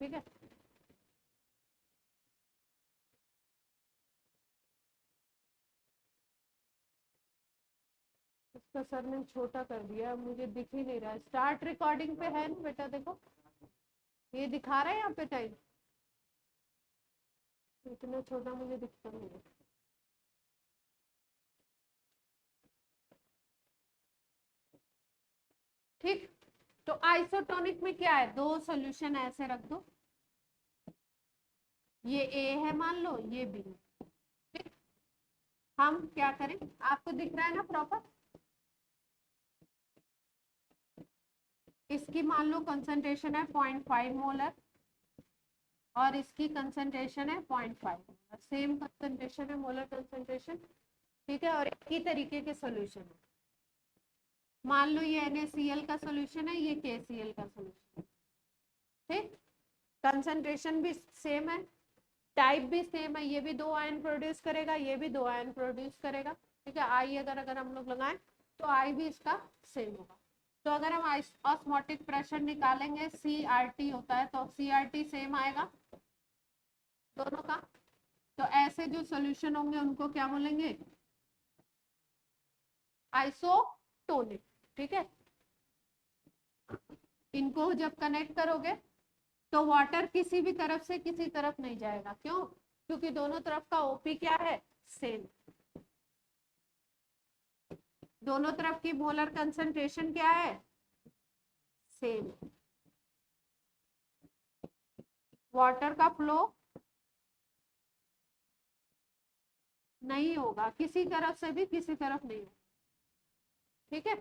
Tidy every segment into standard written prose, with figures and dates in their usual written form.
ठीक है। इसका सरनेम छोटा कर दिया, मुझे दिख ही नहीं रहा है। स्टार्ट रिकॉर्डिंग पे है ना बेटा, देखो ये दिखा रहा है यहाँ पे टाइम, इतना छोटा मुझे दिखता नहीं है। ठीक, तो आइसोटोनिक में क्या है, दो सॉल्यूशन ऐसे रख दो, ये ए है मान लो, ये बी। ठीक, हम क्या करें, आपको दिख रहा है ना प्रॉपर, इसकी मान लो कंसंट्रेशन है 0.5 मोलर और इसकी कंसंट्रेशन है 0.5 मोलर, सेम कंसंट्रेशन है, मोलर कंसंट्रेशन। ठीक है, और एक ही तरीके के सॉल्यूशन है। मान लो ये NaCl का सॉल्यूशन है, ये KCl का सॉल्यूशन है। ठीक, कंसंट्रेशन भी सेम है, टाइप भी सेम है, ये भी 2 आयन प्रोड्यूस करेगा, ये भी 2 आयन प्रोड्यूस करेगा। ठीक है, आई अगर हम लोग लगाएं तो आई भी इसका सेम होगा। तो अगर हम ऑस्मोटिक प्रेशर निकालेंगे, CRT होता है, तो CRT सेम आएगा दोनों का। तो ऐसे जो सॉल्यूशन होंगे उनको क्या बोलेंगे, आइसोटोनिक। ठीक है, इनको जब कनेक्ट करोगे तो वाटर किसी भी तरफ से किसी तरफ नहीं जाएगा, क्यों, क्योंकि दोनों तरफ का ओपी क्या है, सेम। दोनों तरफ की मोलर कंसंट्रेशन क्या है, सेम। वाटर का फ्लो नहीं होगा, किसी तरफ से भी किसी तरफ नहीं होगा। ठीक है,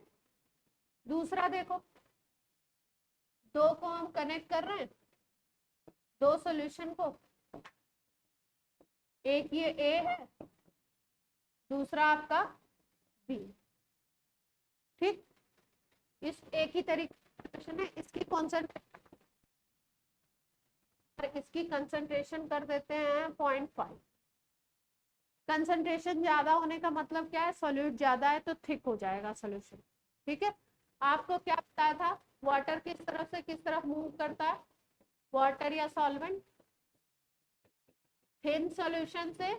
दूसरा देखो, दो को हम कनेक्ट कर रहे हैं, दो सॉल्यूशन को, एक ये ए है, दूसरा आपका बी। ठीक, इस एक ही तरीके है, इसकी कंसंट्रेशन कर देते हैं 0.5। कंसंट्रेशन ज्यादा होने का मतलब क्या है, सोल्यूट ज्यादा है तो थिक हो जाएगा सोल्यूशन। ठीक है, आपको क्या बताया था, वाटर किस तरफ से किस तरफ मूव करता है, वाटर या सॉल्वेंट, थिन सॉल्यूशन से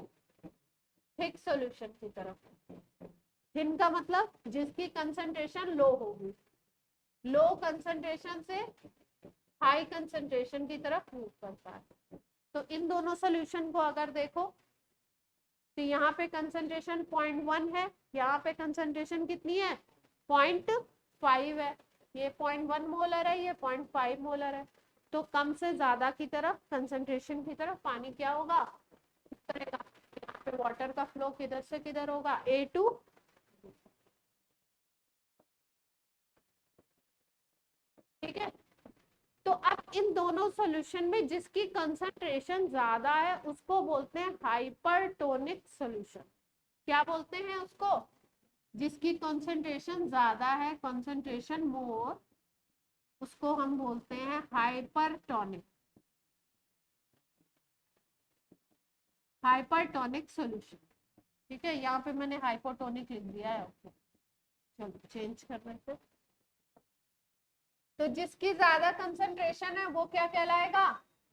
थिक सॉल्यूशन की तरफ। थिन का मतलब जिसकी कंसंट्रेशन लो होगी, लो कंसंट्रेशन से हाई कंसंट्रेशन की तरफ मूव करता है। तो इन दोनों सॉल्यूशन को अगर देखो तो यहाँ पे कंसंट्रेशन 0.1 है, यहाँ पे कंसंट्रेशन कितनी है, 0.5 है। ये 0.1 मोलर है, ये 0.5 मोलर है। तो कम से ज्यादा की तरफ, कंसंट्रेशन की तरफ पानी क्या होगा, करेगा। यहाँ पे वाटर का फ्लो किधर से किधर होगा, A टू। ठीक है, तो अब इन दोनों सॉल्यूशन में जिसकी कंसंट्रेशन ज्यादा है उसको बोलते हैं हाइपरटोनिक सॉल्यूशन। क्या बोलते हैं उसको, जिसकी कंसंट्रेशन ज्यादा है, कंसंट्रेशन मोर, उसको हम बोलते हैं हाइपरटोनिक, हाइपरटोनिक सॉल्यूशन। ठीक है, यहाँ पे मैंने हाइपोटोनिक लिख दिया है। ओके, चलो चेंज कर लेते। तो जिसकी ज्यादा कंसंट्रेशन है वो क्या कहलाएगा,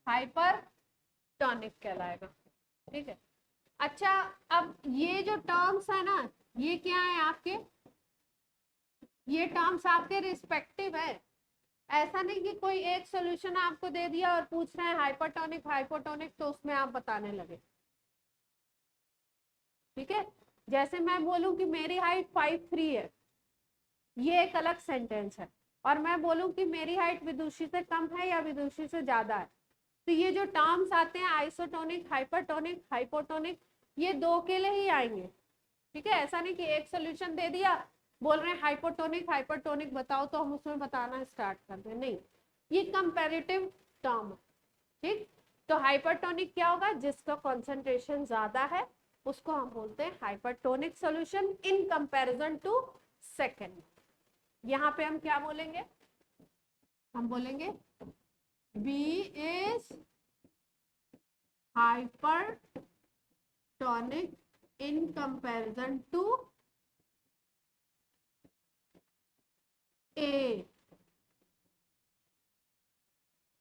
हाइपरटोनिक कहलाएगा। ठीक है, अच्छा, अब ये जो टर्म्स है ना, ये क्या है आपके, ये टर्म्स आपके रिस्पेक्टिव है। ऐसा नहीं कि कोई एक सॉल्यूशन आपको दे दिया और पूछ रहे हैं हाइपरटोनिक हाइपोटोनिक तो उसमें आप बताने लगे। ठीक है, जैसे मैं बोलूं कि मेरी हाइट 5'3" है, ये एक अलग सेंटेंस है, और मैं बोलूं कि मेरी हाइट विदुषी से कम है या विदुषी से ज्यादा है। तो ये जो टर्म्स आते हैं आइसोटोनिक, हाइपरटोनिक, हाइपोटोनिक, ये दो के लिए ही आएंगे। ठीक है, ऐसा नहीं कि एक सोल्यूशन दे दिया, बोल रहे हैं हाइपोटोनिक हाइपरटोनिक बताओ तो हम उसमें बताना स्टार्ट कर दें, नहीं, ये कंपैरेटिव टर्म है। ठीक, तो हाइपरटोनिक क्या होगा, जिसका कॉन्सेंट्रेशन ज्यादा है उसको हम बोलते हैं hypertonic solution in comparison to second. यहाँ पे हम क्या बोलेंगे, हम बोलेंगे B is hypertonic in comparison to A.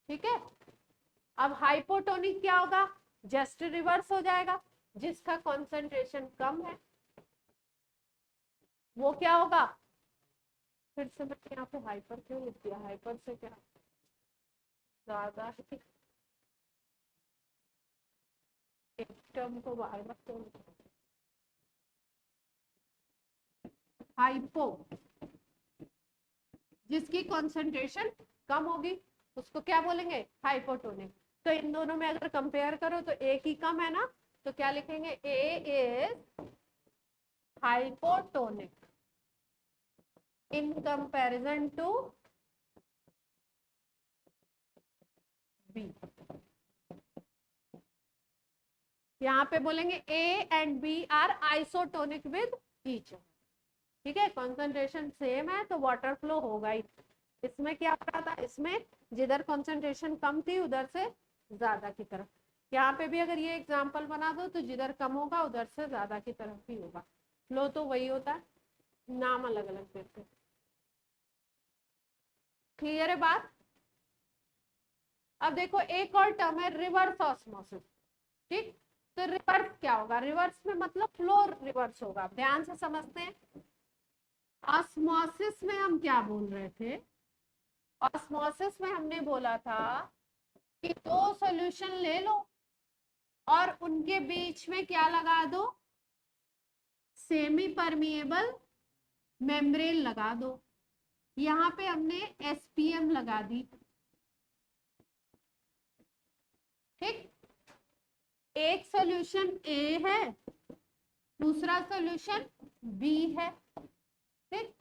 ठीक है, अब हाइपोटोनिक क्या होगा, जस्ट रिवर्स हो जाएगा, जिसका कॉन्सेंट्रेशन कम है वो क्या होगा, फिर से मैंने यहाँ पे हाइपर क्यों लिख दिया, हाइपर से क्या ज्यादा है, एक टर्म को बार बार क्यों, हाइपो जिसकी कॉन्सेंट्रेशन कम होगी उसको क्या बोलेंगे, हाइपोटोनिक। तो इन दोनों में अगर कंपेयर करो तो ए की कम है ना, तो क्या लिखेंगे, A is hypotonic in comparison to B. यहाँ पे बोलेंगे A and B are isotonic with each, ठीक है, कॉन्सेंट्रेशन सेम है तो वाटर फ्लो होगा ही। इसमें क्या हो रहा था, इसमें जिधर कॉन्सेंट्रेशन कम थी उधर से ज्यादा की तरफ, यहाँ पे भी अगर ये एग्जांपल बना दो तो जिधर कम होगा उधर से ज्यादा की तरफ ही होगा, फ्लो तो वही होता है, नाम अलग अलग देते हैं। क्लियर है बात। अब देखो एक और टर्म है रिवर्स ऑस्मोसिस, ठीक, तो रिवर्स क्या होगा, रिवर्स में मतलब फ्लो रिवर्स होगा, ध्यान से समझते हैं। ऑस्मोसिस में हम क्या बोल रहे थे, ऑस्मोसिस में हमने बोला था कि दो सॉल्यूशन ले लो और उनके बीच में क्या लगा दो, सेमी परमिएबल मेम्ब्रेन लगा दो, यहाँ पे हमने एसपीएम लगा दी, ठीक, एक सॉल्यूशन ए है दूसरा सॉल्यूशन बी है, ठीक,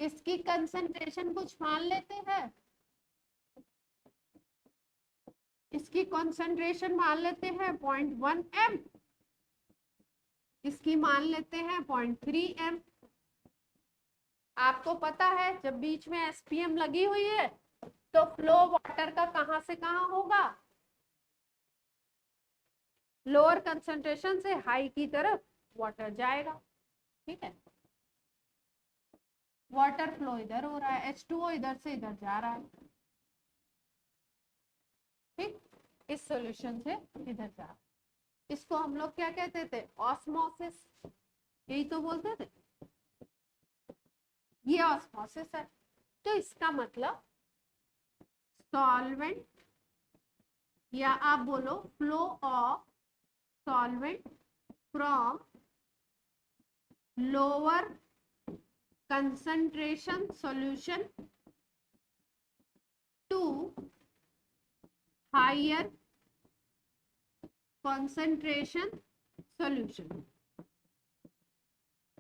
इसकी कंसंट्रेशन कुछ मान लेते हैं, इसकी कंसंट्रेशन मान लेते हैं 0.1 m, इसकी मान लेते हैं 0.3 m। आपको पता है जब बीच में एसपीएम लगी हुई है तो फ्लो वाटर का कहां से कहां होगा, लोअर कंसंट्रेशन से हाई की तरफ वाटर जाएगा, ठीक है, वाटर फ्लो इधर हो रहा है, H2O इधर से इधर जा रहा है, ठीक, इस सॉल्यूशन से इधर जा रहा है, इसको हम लोग क्या कहते थे, ऑस्मोसिस, यही तो बोलते थे, ये ऑस्मोसिस है। तो इसका मतलब सॉल्वेंट या आप बोलो flow of solvent from lower concentration solution to higher concentration solution,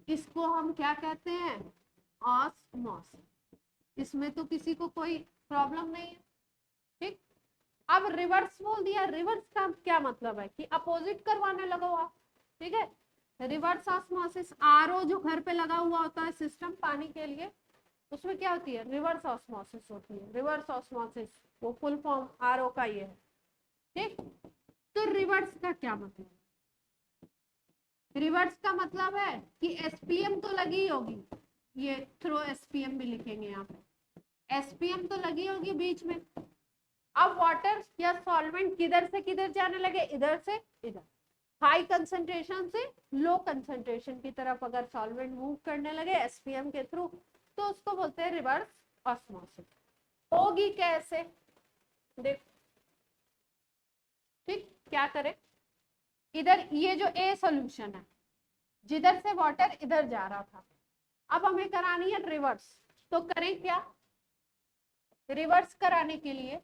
इसको हम क्या कहते हैं, ऑस्मोसिस। इसमें तो किसी को कोई प्रॉब्लम नहीं है, ठीक। अब रिवर्स बोल दिया, रिवर्स का क्या मतलब है कि अपोजिट करवाने लगो आप, ठीक है, रिवर्स ऑस्मोसिस, आरओ जो घर पे लगा हुआ होता है सिस्टम पानी के लिए, उसमें क्या होती है, रिवर्स ऑस्मोसिस होती है, रिवर्स ऑस्मोसिस वो फुल फॉर्म आरओ का ये है, ठीक। तो रिवर्स का क्या मतलब, रिवर्स का मतलब है कि एसपीएम तो लगी होगी, ये थ्रो एसपीएम भी लिखेंगे यहाँ पे, एसपीएम तो लगी होगी बीच में, अब वाटर या सॉल्वेंट किधर से किधर जाने लगे, इधर से इधर, हाई कंसंट्रेशन से लो कंसंट्रेशन की तरफ अगर सॉल्वेंट मूव करने लगे एसपीएम के थ्रू, तो उसको बोलते हैं रिवर्स ऑस्मोसिस। होगी कैसे, देख, ठीक, क्या करें, इधर ये जो ए सॉल्यूशन है जिधर से वाटर इधर जा रहा था, अब हमें करानी है रिवर्स, तो करें क्या, रिवर्स कराने के लिए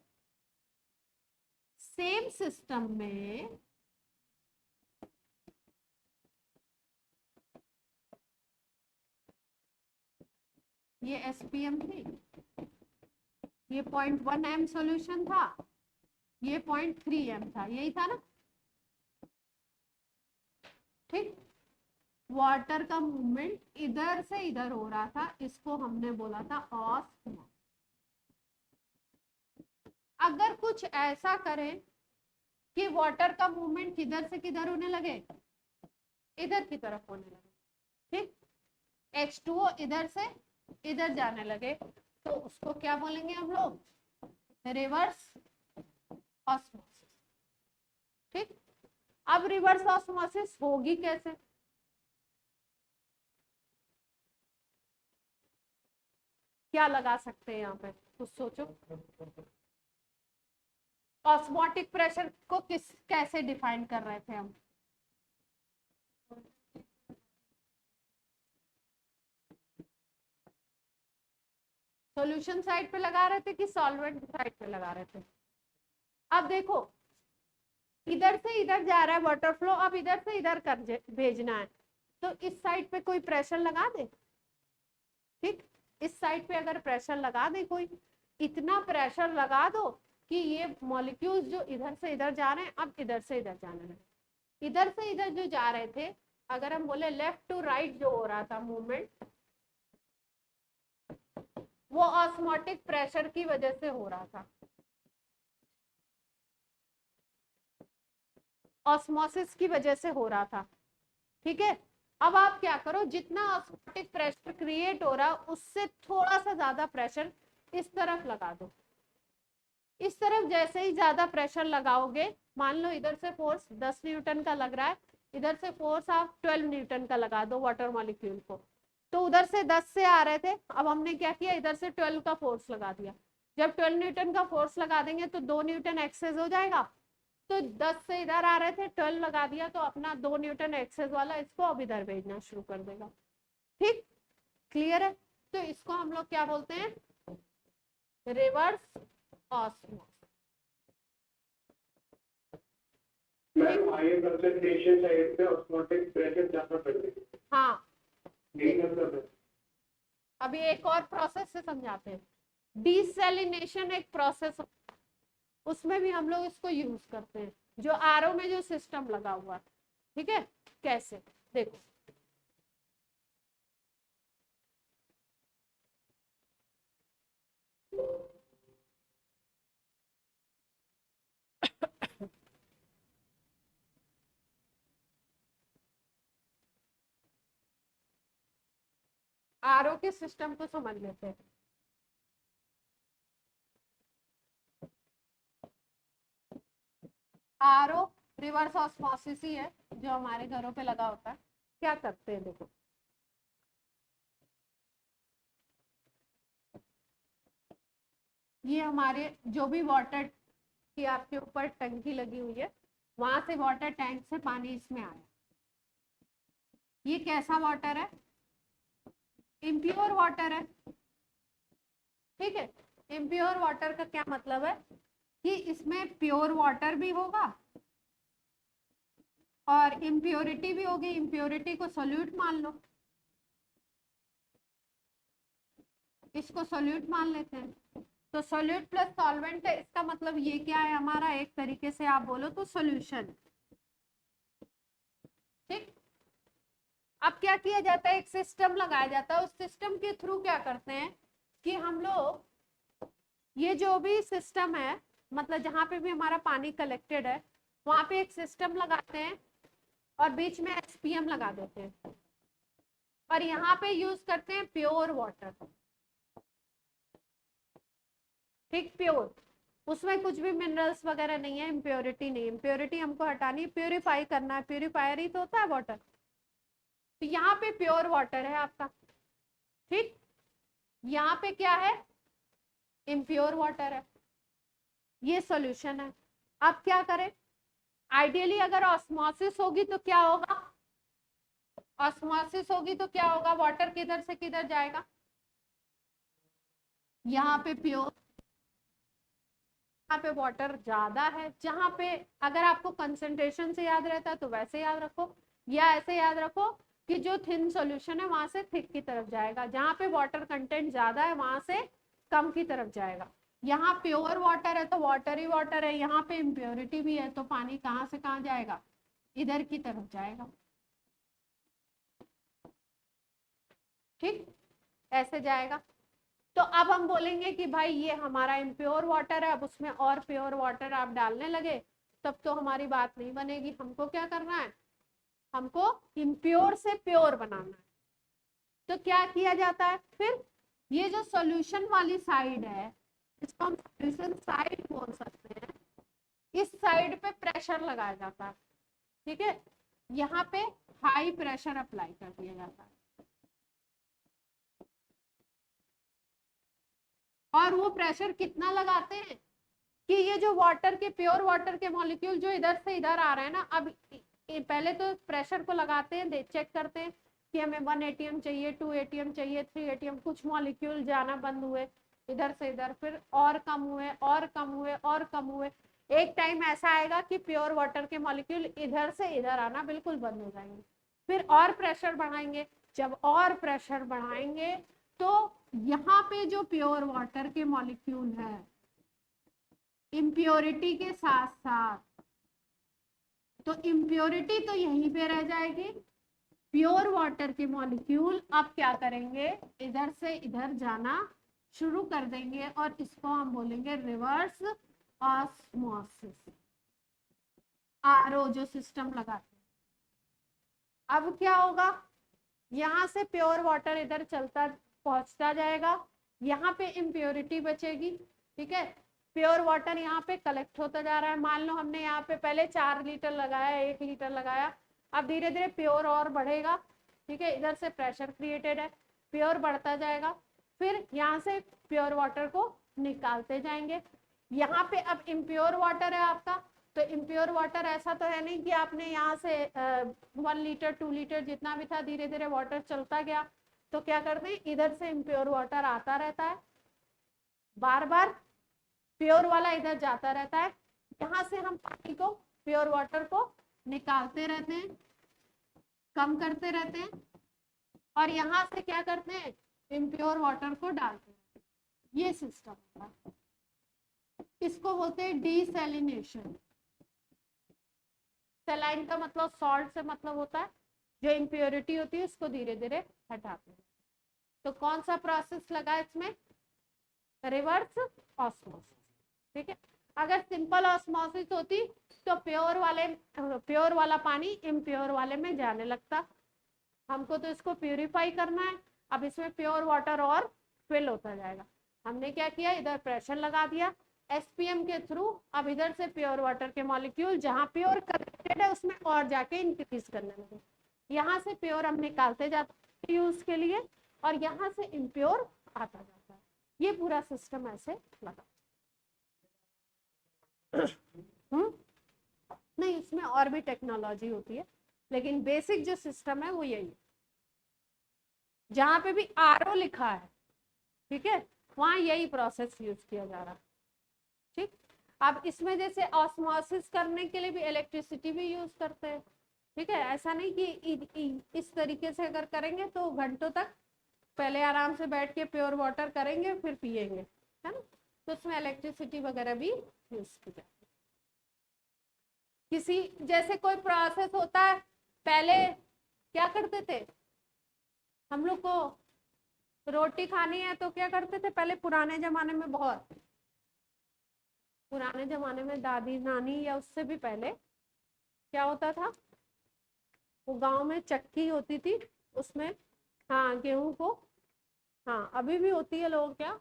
सेम सिस्टम में ये एसपीएम थी, ये 0.1 m सॉल्यूशन था, ये 0.3 m था, यही था ना, ठीक, वाटर का मूवमेंट इधर से इधर हो रहा था, इसको हमने बोला था ऑस्मोसिस। अगर कुछ ऐसा करें कि वाटर का मूवमेंट किधर से किधर होने लगे, इधर की तरफ होने लगे, ठीक, H2O इधर से इधर जाने लगे, तो उसको क्या बोलेंगे हम लोग, रिवर्स ऑस्मोसिस। ठीक, अब रिवर्स ऑस्मोसिस होगी कैसे? क्या लगा सकते हैं यहाँ पे, कुछ सोचो। ऑस्मोटिक प्रेशर को कैसे डिफाइन कर रहे थे हम? सॉल्यूशन साइड पे लगा रहे थे कि सॉल्वेंट साइड पे लगा रहे थे? अब देखो, इधर से इधर जा रहा है वाटर फ्लो, अब इधर से इधर कर भेजना है, तो इस साइड पे कोई प्रेशर लगा दे। ठीक, इस साइड पे अगर प्रेशर लगा दे कोई, इतना प्रेशर लगा दो कि ये मॉलिक्यूल्स जो इधर से इधर जा रहे हैं अब इधर से इधर जाने लगे। इधर से इधर जो जा रहे थे, अगर हम बोले लेफ्ट टू राइट जो हो रहा था मूवमेंट, वो ऑस्मोटिक प्रेशर की वजह से हो रहा था, ऑस्मोसिस की वजह से हो रहा था। ठीक है, अब आप क्या करो, जितना ऑस्मोटिक प्रेशर क्रिएट हो रहा उससे थोड़ा सा ज्यादा प्रेशर इस तरफ लगा दो। इस तरफ जैसे ही ज्यादा प्रेशर लगाओगे, मान लो इधर से फोर्स 10 न्यूटन का लग रहा है, इधर से फोर्स आप 12 न्यूटन का लगा दो वाटर मॉलिक्यूल को, तो उधर से 10 से आ रहे थे, अब हमने क्या किया, इधर से 12 का फोर्स लगा दिया। जब 12 न्यूटन का फोर्स लगा देंगे तो 2 न्यूटन एक्सेस हो जाएगा, तो 10 से इधर आ रहे थे, 12 लगा दिया, तो अपना 2 न्यूटन एक्सेस वाला इसको अब इधर भेजना शुरू कर देगा। ठीक, क्लियर है? तो इसको हम लोग क्या बोलते हैं, reverse osmosis. Ma'am higher concentration side पे ऑस्मोटिक प्रेशर ज्यादा पड़ेगा। हाँ, यही मतलब है। अभी एक और प्रोसेस से समझाते हैं। डीसैलिनेशन एक प्रोसेस, उसमें भी हम लोग इसको यूज करते हैं, जो आरओ में जो सिस्टम लगा हुआ है। ठीक है, कैसे, देखो, आरओ के सिस्टम को समझ लेते हैं। आरओ रिवर्स ऑस्मोसिस ही है जो हमारे घरों पे लगा होता है। क्या करते हैं, देखो, ये हमारे जो भी वाटर की आपके ऊपर टंकी लगी हुई है, वहां से वाटर टैंक से पानी इसमें आया। ये कैसा वाटर है, इम्प्योर वाटर है। ठीक है, इम्प्योर वाटर का क्या मतलब है कि इसमें प्योर वाटर भी होगा और इम्प्योरिटी भी होगी। इम्प्योरिटी को सोल्यूट मान लो, इसको सोल्यूट मान लेते हैं, तो सोल्यूट प्लस सॉल्वेंट है, इसका मतलब ये क्या है हमारा, एक तरीके से आप बोलो तो सोल्यूशन। ठीक, अब क्या किया जाता है, एक सिस्टम लगाया जाता है, उस सिस्टम के थ्रू क्या करते हैं कि हम लोग ये जो भी सिस्टम है, मतलब जहां पे भी हमारा पानी कलेक्टेड है, वहां पे एक सिस्टम लगाते हैं और बीच में एसपीएम लगा देते हैं, और यहाँ पे यूज करते हैं प्योर वाटर। ठीक, प्योर, उसमें कुछ भी मिनरल्स वगैरह नहीं है, इम्प्योरिटी नहीं है, इम्प्योरिटी हमको हटानी है, प्योरीफाई करना है, प्योरीफायर ही तो होता है वाटर। तो यहाँ पे प्योर वाटर है आपका। ठीक, यहाँ पे क्या है, इम्प्योर वाटर है, ये सॉल्यूशन है। अब क्या करें, आइडियली अगर ऑस्मोसिस होगी तो क्या होगा, ऑस्मोसिस होगी तो क्या होगा, वाटर किधर से किधर जाएगा, यहाँ पे प्योर, यहाँ पे वाटर ज्यादा है, जहां पे अगर आपको कंसंट्रेशन से याद रहता है तो वैसे याद रखो, या ऐसे याद रखो कि जो थिन सॉल्यूशन है वहां से थिक की तरफ जाएगा, जहां पे वाटर कंटेंट ज्यादा है वहां से कम की तरफ जाएगा। यहाँ प्योर वाटर है तो वाटर ही वाटर है, यहाँ पे इम्प्योरिटी भी है तो पानी कहाँ से कहाँ जाएगा, इधर की तरफ जाएगा। ठीक, ऐसे जाएगा। तो अब हम बोलेंगे कि भाई ये हमारा इम्प्योर वाटर है, अब उसमें और प्योर वाटर आप डालने लगे, तब तो हमारी बात नहीं बनेगी। हमको क्या करना है, हमको इम्प्योर से प्योर बनाना है। तो क्या किया जाता है फिर, ये जो सॉल्यूशन वाली साइड है, इसको हम सॉल्यूशन साइड बोल सकते हैं, इस साइड पे प्रेशर लगाया जाता है, ठीक है, यहाँ पे हाई प्रेशर अप्लाई कर दिया जाता है और वो प्रेशर कितना लगाते हैं कि ये जो वाटर के प्योर वाटर के मॉलिक्यूल जो इधर से इधर आ रहे हैं ना, अब पहले तो प्रेशर को लगाते हैं, चेक करते हैं कि हमें 1 atm चाहिए, 2 atm चाहिए, 3 atm, कुछ मॉलिक्यूल जाना बंद हुए इधर से इधर, फिर और कम हुए और कम हुए और कम हुए, एक टाइम ऐसा आएगा कि प्योर वाटर के मॉलिक्यूल इधर से इधर आना बिल्कुल बंद हो जाएंगे, फिर और प्रेशर बढ़ाएंगे, जब और प्रेशर बढ़ाएंगे तो यहाँ पे जो प्योर वाटर के मॉलिक्यूल है इम्प्योरिटी के साथ साथ, तो इम्प्योरिटी तो यहीं पे रह जाएगी, प्योर वाटर के मॉलिक्यूल अब क्या करेंगे, इधर से इधर जाना शुरू कर देंगे और इसको हम बोलेंगे रिवर्स ऑस्मोसिस, आरओ जो सिस्टम लगाते हैं। अब क्या होगा, यहाँ से प्योर वाटर इधर चलता पहुंचता जाएगा, यहाँ पे इम्प्योरिटी बचेगी, ठीक है, प्योर वाटर यहाँ पे कलेक्ट होता जा रहा है, मान लो हमने यहाँ पे पहले 4 लीटर लगाया, 1 लीटर लगाया, अब धीरे धीरे प्योर और बढ़ेगा, ठीक है, इधर से प्रेशर क्रिएटेड है, प्योर बढ़ता जाएगा, फिर यहाँ से प्योर वाटर को निकालते जाएंगे, यहाँ पे अब इम्प्योर वाटर है आपका, तो इम्प्योर वाटर ऐसा तो है नहीं कि आपने यहाँ से 1 लीटर 2 लीटर जितना भी था धीरे धीरे वाटर चलता गया, तो क्या करते हैं इधर से इम्प्योर वाटर आता रहता है, बार बार प्योर वाला इधर जाता रहता है, यहाँ से हम पानी को प्योर वाटर को निकालते रहते हैं, कम करते रहते हैं, और यहाँ से क्या करते हैं इम्प्योर वाटर को डालते हैं, ये सिस्टम होता है, इसको बोलते हैं डीसैलिनेशन। सलाइन का मतलब सॉल्ट से मतलब होता है जो इम्प्योरिटी होती है उसको धीरे धीरे हटाते हैं, तो कौन सा प्रोसेस लगा इसमें, रिवर्स ऑस्मोसिस, ठीक है, अगर सिंपल ऑस्मोसिस होती तो प्योर वाला पानी इम्प्योर वाले में जाने लगता, हमको तो इसको प्यूरिफाई करना है, अब इसमें प्योर वाटर और फिल होता जाएगा, हमने क्या किया इधर प्रेशर लगा दिया एसपीएम के थ्रू, अब इधर से प्योर वाटर के मॉलिक्यूल जहां प्योर कलेक्टेड है उसमें और जाके इंक्रीज करने लगे, यहाँ से प्योर हम निकालते जाते हैं यूज के लिए और यहाँ से इम्प्योर आता जाता है, ये पूरा सिस्टम ऐसे लगा। नहीं, इसमें और भी टेक्नोलॉजी होती है, लेकिन बेसिक जो सिस्टम है वो यही है, जहां पे भी आरओ लिखा है, ठीक है, वहां यही प्रोसेस यूज किया जा रहा है, ठीक। अब इसमें जैसे ऑस्मोसिस करने के लिए भी इलेक्ट्रिसिटी भी यूज करते हैं, ठीक है, ऐसा नहीं कि इस तरीके से अगर करेंगे तो घंटों तक पहले आराम से बैठ के प्योर वाटर करेंगे फिर पिएंगे, है ना, तो उसमें इलेक्ट्रिसिटी वगैरह भी यूज की जाती है। किसी जैसे कोई प्रोसेस होता है, पहले क्या करते थे हम लोग को, रोटी खानी है तो क्या करते थे पहले पुराने जमाने में, बहुत पुराने जमाने में दादी नानी या उससे भी पहले क्या होता था, वो गांव में चक्की होती थी उसमें, हाँ गेहूं को, हाँ अभी भी होती है, लोग क्या,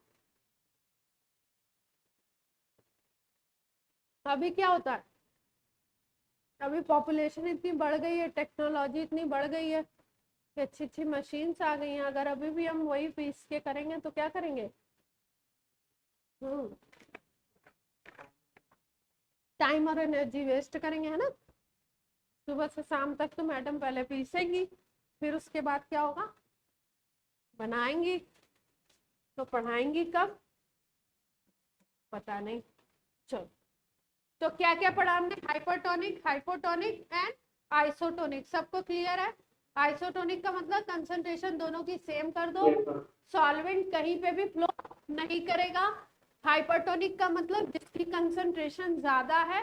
अभी क्या होता है, अभी पॉपुलेशन इतनी बढ़ गई है, टेक्नोलॉजी इतनी बढ़ गई है कि अच्छी अच्छी मशीन्स आ गई हैं, अगर अभी भी हम वही पीस के करेंगे तो क्या करेंगे, टाइम और एनर्जी वेस्ट करेंगे, है ना, सुबह से शाम तक तो मैडम पहले पीसेंगी, फिर उसके बाद क्या होगा, बनाएंगी, तो पढ़ाएंगी कब पता नहीं, चलो, तो क्या क्या पढ़ा हमने, हाइपरटोनिक, हाइपोटोनिक एंड आइसोटोनिक, सबको क्लियर है, आइसोटोनिक का मतलब कंसंट्रेशन दोनों की सेम कर दो, सॉल्वेंट कहीं पे भी फ्लो नहीं करेगा, हाइपरटोनिक का मतलब जिसकी कंसंट्रेशन ज्यादा है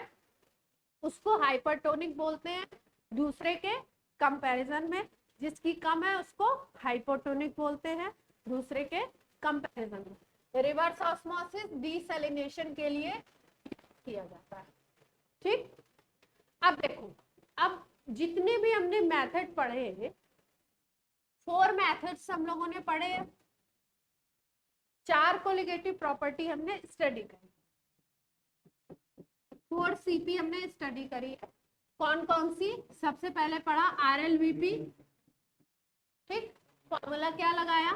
उसको हाइपरटोनिक बोलते हैं, दूसरे के कंपैरिजन में जिसकी कम है उसको हाइपोटोनिक बोलते हैं, दूसरे के कंपैरिजन में। रिवर्स ऑस्मोसिस डीसैलिनेशन के लिए किया जाता है, ठीक। अब देखो, अब जितने भी हमने मेथड पढ़े हैं, 4 मेथड्स हम लोगों ने पढ़े हैं, 4 कोलिगेटिव प्रॉपर्टी हमने स्टडी करी, 4 CP हमने स्टडी करी है। कौन कौन सी? सबसे पहले पढ़ा RLVP, ठीक, फॉर्मूला क्या लगाया?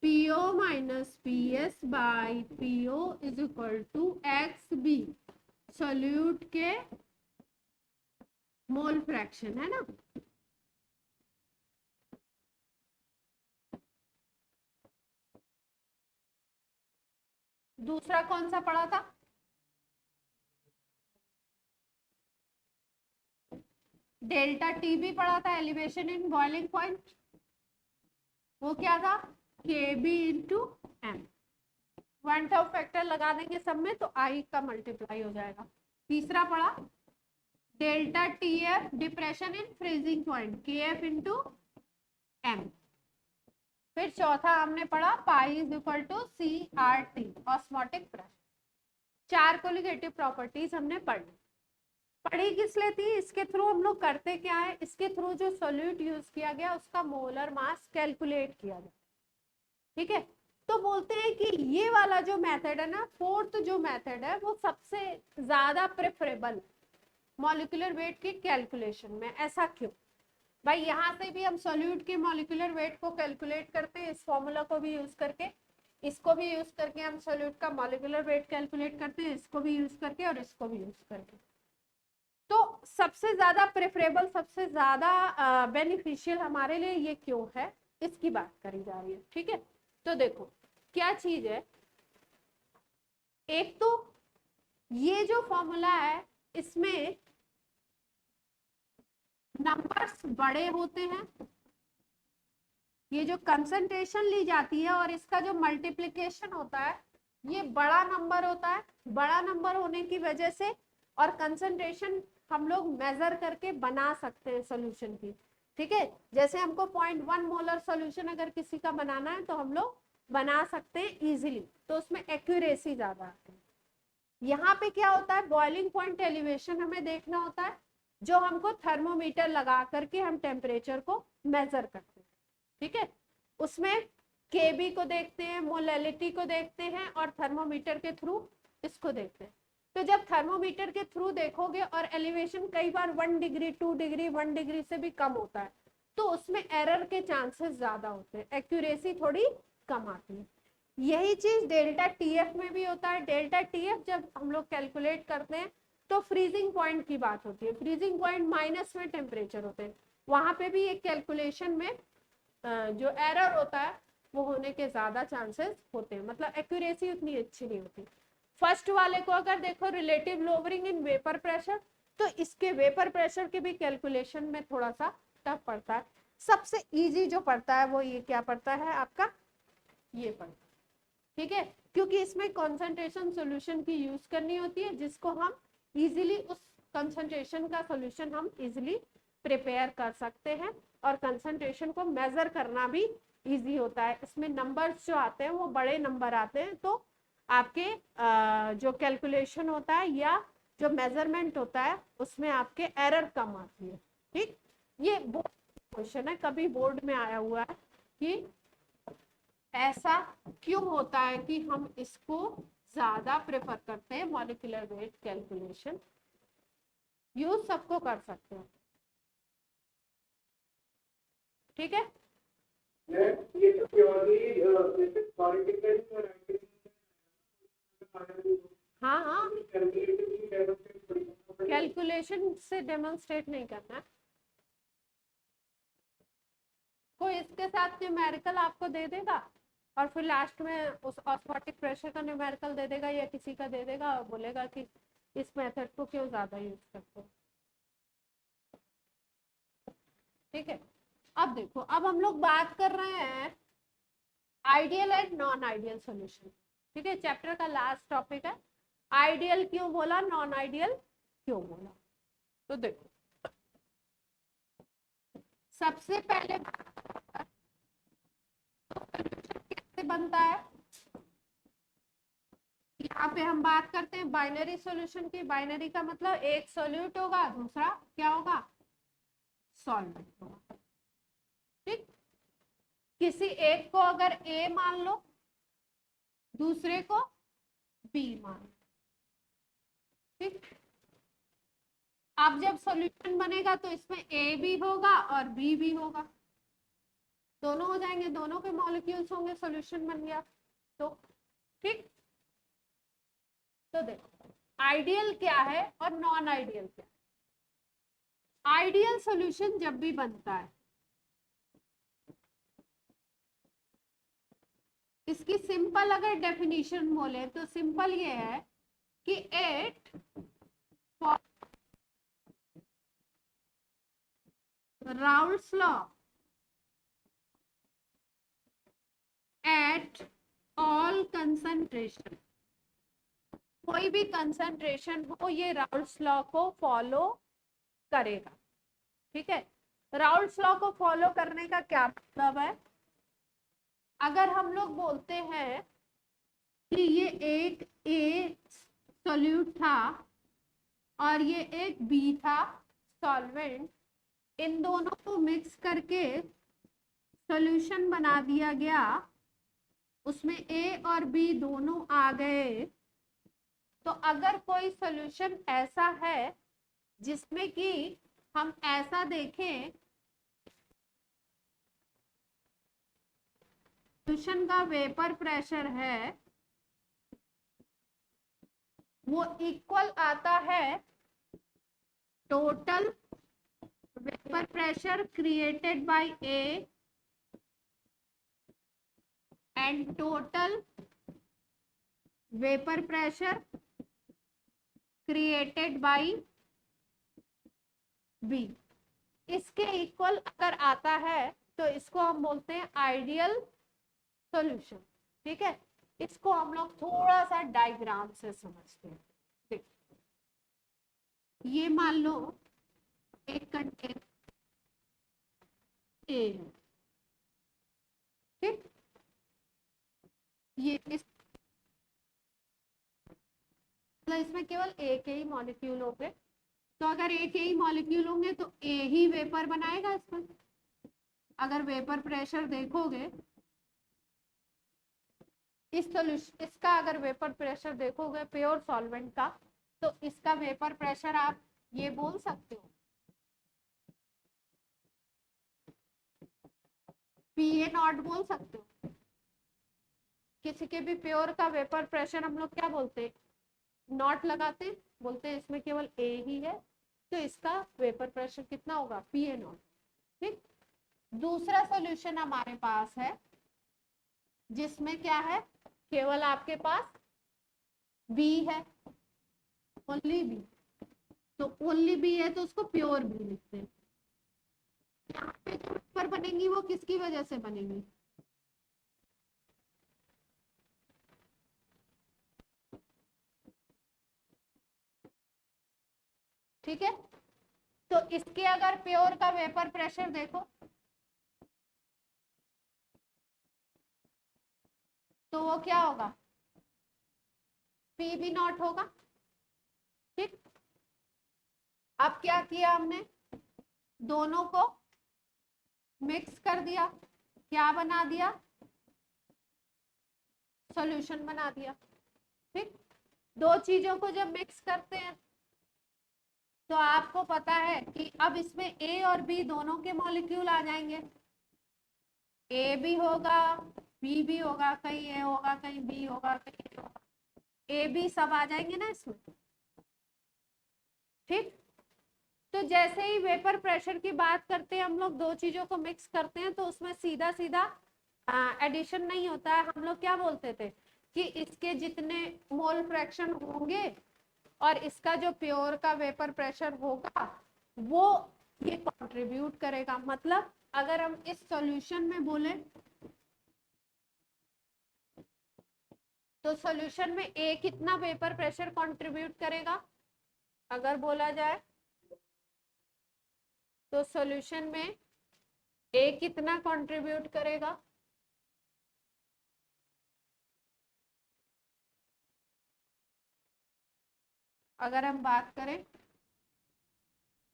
PO minus PS by PO is equal to XB, solute के मोल फ्रैक्शन, है ना। दूसरा कौन सा पढ़ा था? डेल्टा टी भी पढ़ा था, एलिवेशन इन बॉइलिंग पॉइंट। वो क्या था? KB into M. Van't Hoff factor लगा देंगे सब में तो आई का मल्टीप्लाई हो जाएगा। तीसरा पढ़ा delta TF, depression in freezing point, KF into M. फिर चौथा हमने पढ़ा pi is equal to CRT, osmotic pressure. 4 colligative properties हमने पढ़ी किस लिए थी? इसके थ्रू हम लोग करते क्या है, इसके थ्रू जो सोल्यूट यूज किया गया उसका मोलर मास कैलकुलेट किया गया, ठीक है। तो बोलते हैं कि ये वाला जो मेथड है ना, फोर्थ जो मेथड है, वो सबसे ज्यादा प्रेफरेबल मॉलिक्यूलर वेट की कैलकुलेशन में। ऐसा क्यों? भाई यहाँ से भी हम सोल्यूट के मॉलिक्यूलर वेट को कैलकुलेट करते हैं, इस फॉर्मूला को भी यूज करके, इसको भी यूज करके हम सोल्यूट का मॉलिक्यूलर वेट कैलकुलेट करते हैं, इसको भी यूज करके और इसको भी यूज करके। तो सबसे ज्यादा प्रेफरेबल, सबसे ज्यादा बेनिफिशियल हमारे लिए ये क्यों है, इसकी बात करी जा रही है, ठीक है। तो देखो क्या चीज है, एक तो ये जो फॉर्मूला है इसमें नंबर्स बड़े होते हैं, ये जो कंसंट्रेशन ली जाती है और इसका जो मल्टीप्लिकेशन होता है ये बड़ा नंबर होता है। बड़ा नंबर होने की वजह से और कंसंट्रेशन हम लोग मेजर करके बना सकते हैं सोल्यूशन की, ठीक है। जैसे हमको 0.1 मोलर सोल्यूशन अगर किसी का बनाना है तो हम लोग बना सकते हैं इजीली, तो उसमें एक्यूरेसी ज्यादा आती है। यहाँ पे क्या होता है, बॉइलिंग पॉइंट एलिवेशन हमें देखना होता है, जो हमको थर्मोमीटर लगा करके हम टेम्परेचर को मेजर करते हैं, ठीक है। उसमें KB को देखते हैं, मोलैलिटी को देखते हैं और थर्मोमीटर के थ्रू इसको देखते हैं। तो जब थर्मोमीटर के थ्रू देखोगे और एलिवेशन कई बार 1 डिग्री 2 डिग्री 1 डिग्री से भी कम होता है तो उसमें एरर के चांसेस ज्यादा होते हैं, एक्यूरेसी थोड़ी कम आती है। यही चीज डेल्टा TF में भी होता है। डेल्टा TF जब हम लोग कैलकुलेट करते हैं तो फ्रीजिंग पॉइंट की बात होती है, फ्रीजिंग पॉइंट माइनस में टेम्परेचर होते हैं, वहां पे भी एक कैलकुलेशन में जो एरर होता है वो होने के ज्यादा चांसेस होते हैं, मतलब एक्यूरेसी उतनी अच्छी नहीं होती। फर्स्ट वाले को अगर देखो relative lowering in vapour pressure, तो इसके वेपर प्रेशर के भी कैलकुलेशन में थोड़ा सा टफ पड़ता है। सबसे इजी जो पड़ता है वो ये क्या पड़ता है आपका, ये पड़ता है, ठीक है, क्योंकि इसमें कंसंट्रेशन सॉल्यूशन की यूज करनी होती है, जिसको हम इजीली उस कंसंट्रेशन का सॉल्यूशन हम इजीली प्रिपेयर कर सकते हैं और कंसंट्रेशन को मेजर करना भी इजी होता है। इसमें नंबर्स जो आते हैं वो बड़े नंबर आते हैं, तो आपके जो कैलकुलेशन होता है या जो मेजरमेंट होता है उसमें आपके एरर कम आती है, ठीक। ये बोर्ड क्वेश्चन है, कभी बोर्ड में आया हुआ है कि ऐसा क्यों होता है कि हम इसको ज्यादा प्रेफर करते हैं मॉलिक्यूलर वेट कैलकुलेशन। यूज सबको कर सकते हैं, ठीक है। ये तो प्योरली पॉलिटिकल हाँ हाँ, कैलकुलेशन से डेमोन्स्ट्रेट नहीं करना है। कोई इसके साथ न्यूमेरिकल आपको दे देगा और फिर लास्ट में उस ऑस्मोटिक प्रेशर का न्यूमेरिकल दे देगा या किसी का दे देगा और बोलेगा कि इस मेथड को क्यों ज्यादा यूज करते हो, ठीक है। अब देखो, अब हम लोग बात कर रहे हैं ideal and non ideal solution, ठीक है। चैप्टर का लास्ट टॉपिक है आइडियल क्यों बोला, नॉन आइडियल क्यों बोला। तो देखो सबसे पहले कैसे बनता है, यहाँ पे हम बात करते हैं बाइनरी सॉल्यूशन की। बाइनरी का मतलब एक सॉल्यूट होगा, दूसरा क्या होगा, सॉल्वेंट होगा, ठीक। किसी एक को अगर A मान लो, दूसरे को B मान लो, ठीक। अब जब सॉल्यूशन बनेगा तो इसमें ए भी होगा और बी भी होगा, दोनों हो जाएंगे, दोनों के मॉलिक्यूल्स होंगे, सॉल्यूशन बन गया। तो ठीक, तो देखो आइडियल क्या है और नॉन आइडियल क्या है। आइडियल सॉल्यूशन जब भी बनता है, इसकी सिंपल अगर डेफिनेशन बोले तो सिंपल ये है कि at Raoult's law at all concentration, कोई भी कंसंट्रेशन हो ये राउल्स लॉ को फॉलो करेगा। ठीक है, राउल्स लॉ को फॉलो करने का क्या मतलब है, अगर हम लोग बोलते हैं कि ये एक ए सॉल्यूट था और ये एक बी था सॉल्वेंट, इन दोनों को मिक्स करके सॉल्यूशन बना दिया गया, उसमें ए और बी दोनों आ गए, तो अगर कोई सॉल्यूशन ऐसा है जिसमें कि हम ऐसा देखें सॉल्यूशन का वेपर प्रेशर है वो इक्वल आता है total vapour pressure created by A and total vapour pressure created by B, इसके इक्वल अगर आता है तो इसको हम बोलते हैं आइडियल सॉल्यूशन। ठीक है, इसको हम लोग थोड़ा सा डायग्राम से समझते हैं। देख, ये मान लो एक कंटेनर ए है, ठीक, ये इसमें केवल एक ही मॉलिक्यूल होंगे, तो अगर एक ही मॉलिक्यूल होंगे तो ए ही वेपर बनाएगा इसमें। अगर वेपर प्रेशर देखोगे इस सॉल्यूशन, इसका अगर वेपर प्रेशर देखोगे प्योर सॉल्वेंट का, तो इसका वेपर प्रेशर आप ये बोल सकते हो PA0 बोल सकते हो। किसी के भी प्योर का वेपर प्रेशर हम लोग क्या बोलते हैं, नॉट लगाते हैं, बोलते हैं इसमें केवल ए ही है, तो इसका वेपर प्रेशर कितना होगा PA0। ठीक, दूसरा सॉल्यूशन हमारे पास है जिसमें क्या है, केवल आपके पास बी है, ओनली बी, तो ओनली बी है तो उसको प्योर बी लिखते हैं। यहाँ पे जो वेपर बनेंगी वो किसकी वजह से बनेंगी, ठीक है, तो इसके अगर प्योर का वेपर प्रेशर देखो तो वो क्या होगा, PB0 होगा। ठीक, अब क्या किया हमने, दोनों को मिक्स कर दिया, क्या बना दिया, सॉल्यूशन बना दिया। ठीक, दो चीजों को जब मिक्स करते हैं तो आपको पता है कि अब इसमें ए और बी दोनों के मॉलिक्यूल आ जाएंगे, ए भी होगा बी भी होगा, कहीं ए होगा कहीं बी होगा कहीं ए होगा, ए बी सब आ जाएंगे ना इसमें। ठीक, तो जैसे ही वेपर प्रेशर की बात करते हैं हम लोग, दो चीजों को मिक्स करते हैं तो उसमें सीधा सीधा एडिशन नहीं होता है, हम लोग क्या बोलते थे कि इसके जितने मोल फ्रैक्शन होंगे और इसका जो प्योर का वेपर प्रेशर होगा वो ये कंट्रीब्यूट करेगा। मतलब अगर हम इस सॉल्यूशन में बोले तो सॉल्यूशन में ए कितना वेपर प्रेशर कंट्रीब्यूट करेगा, अगर बोला जाए तो सॉल्यूशन में ए कितना कंट्रीब्यूट करेगा, अगर हम बात करें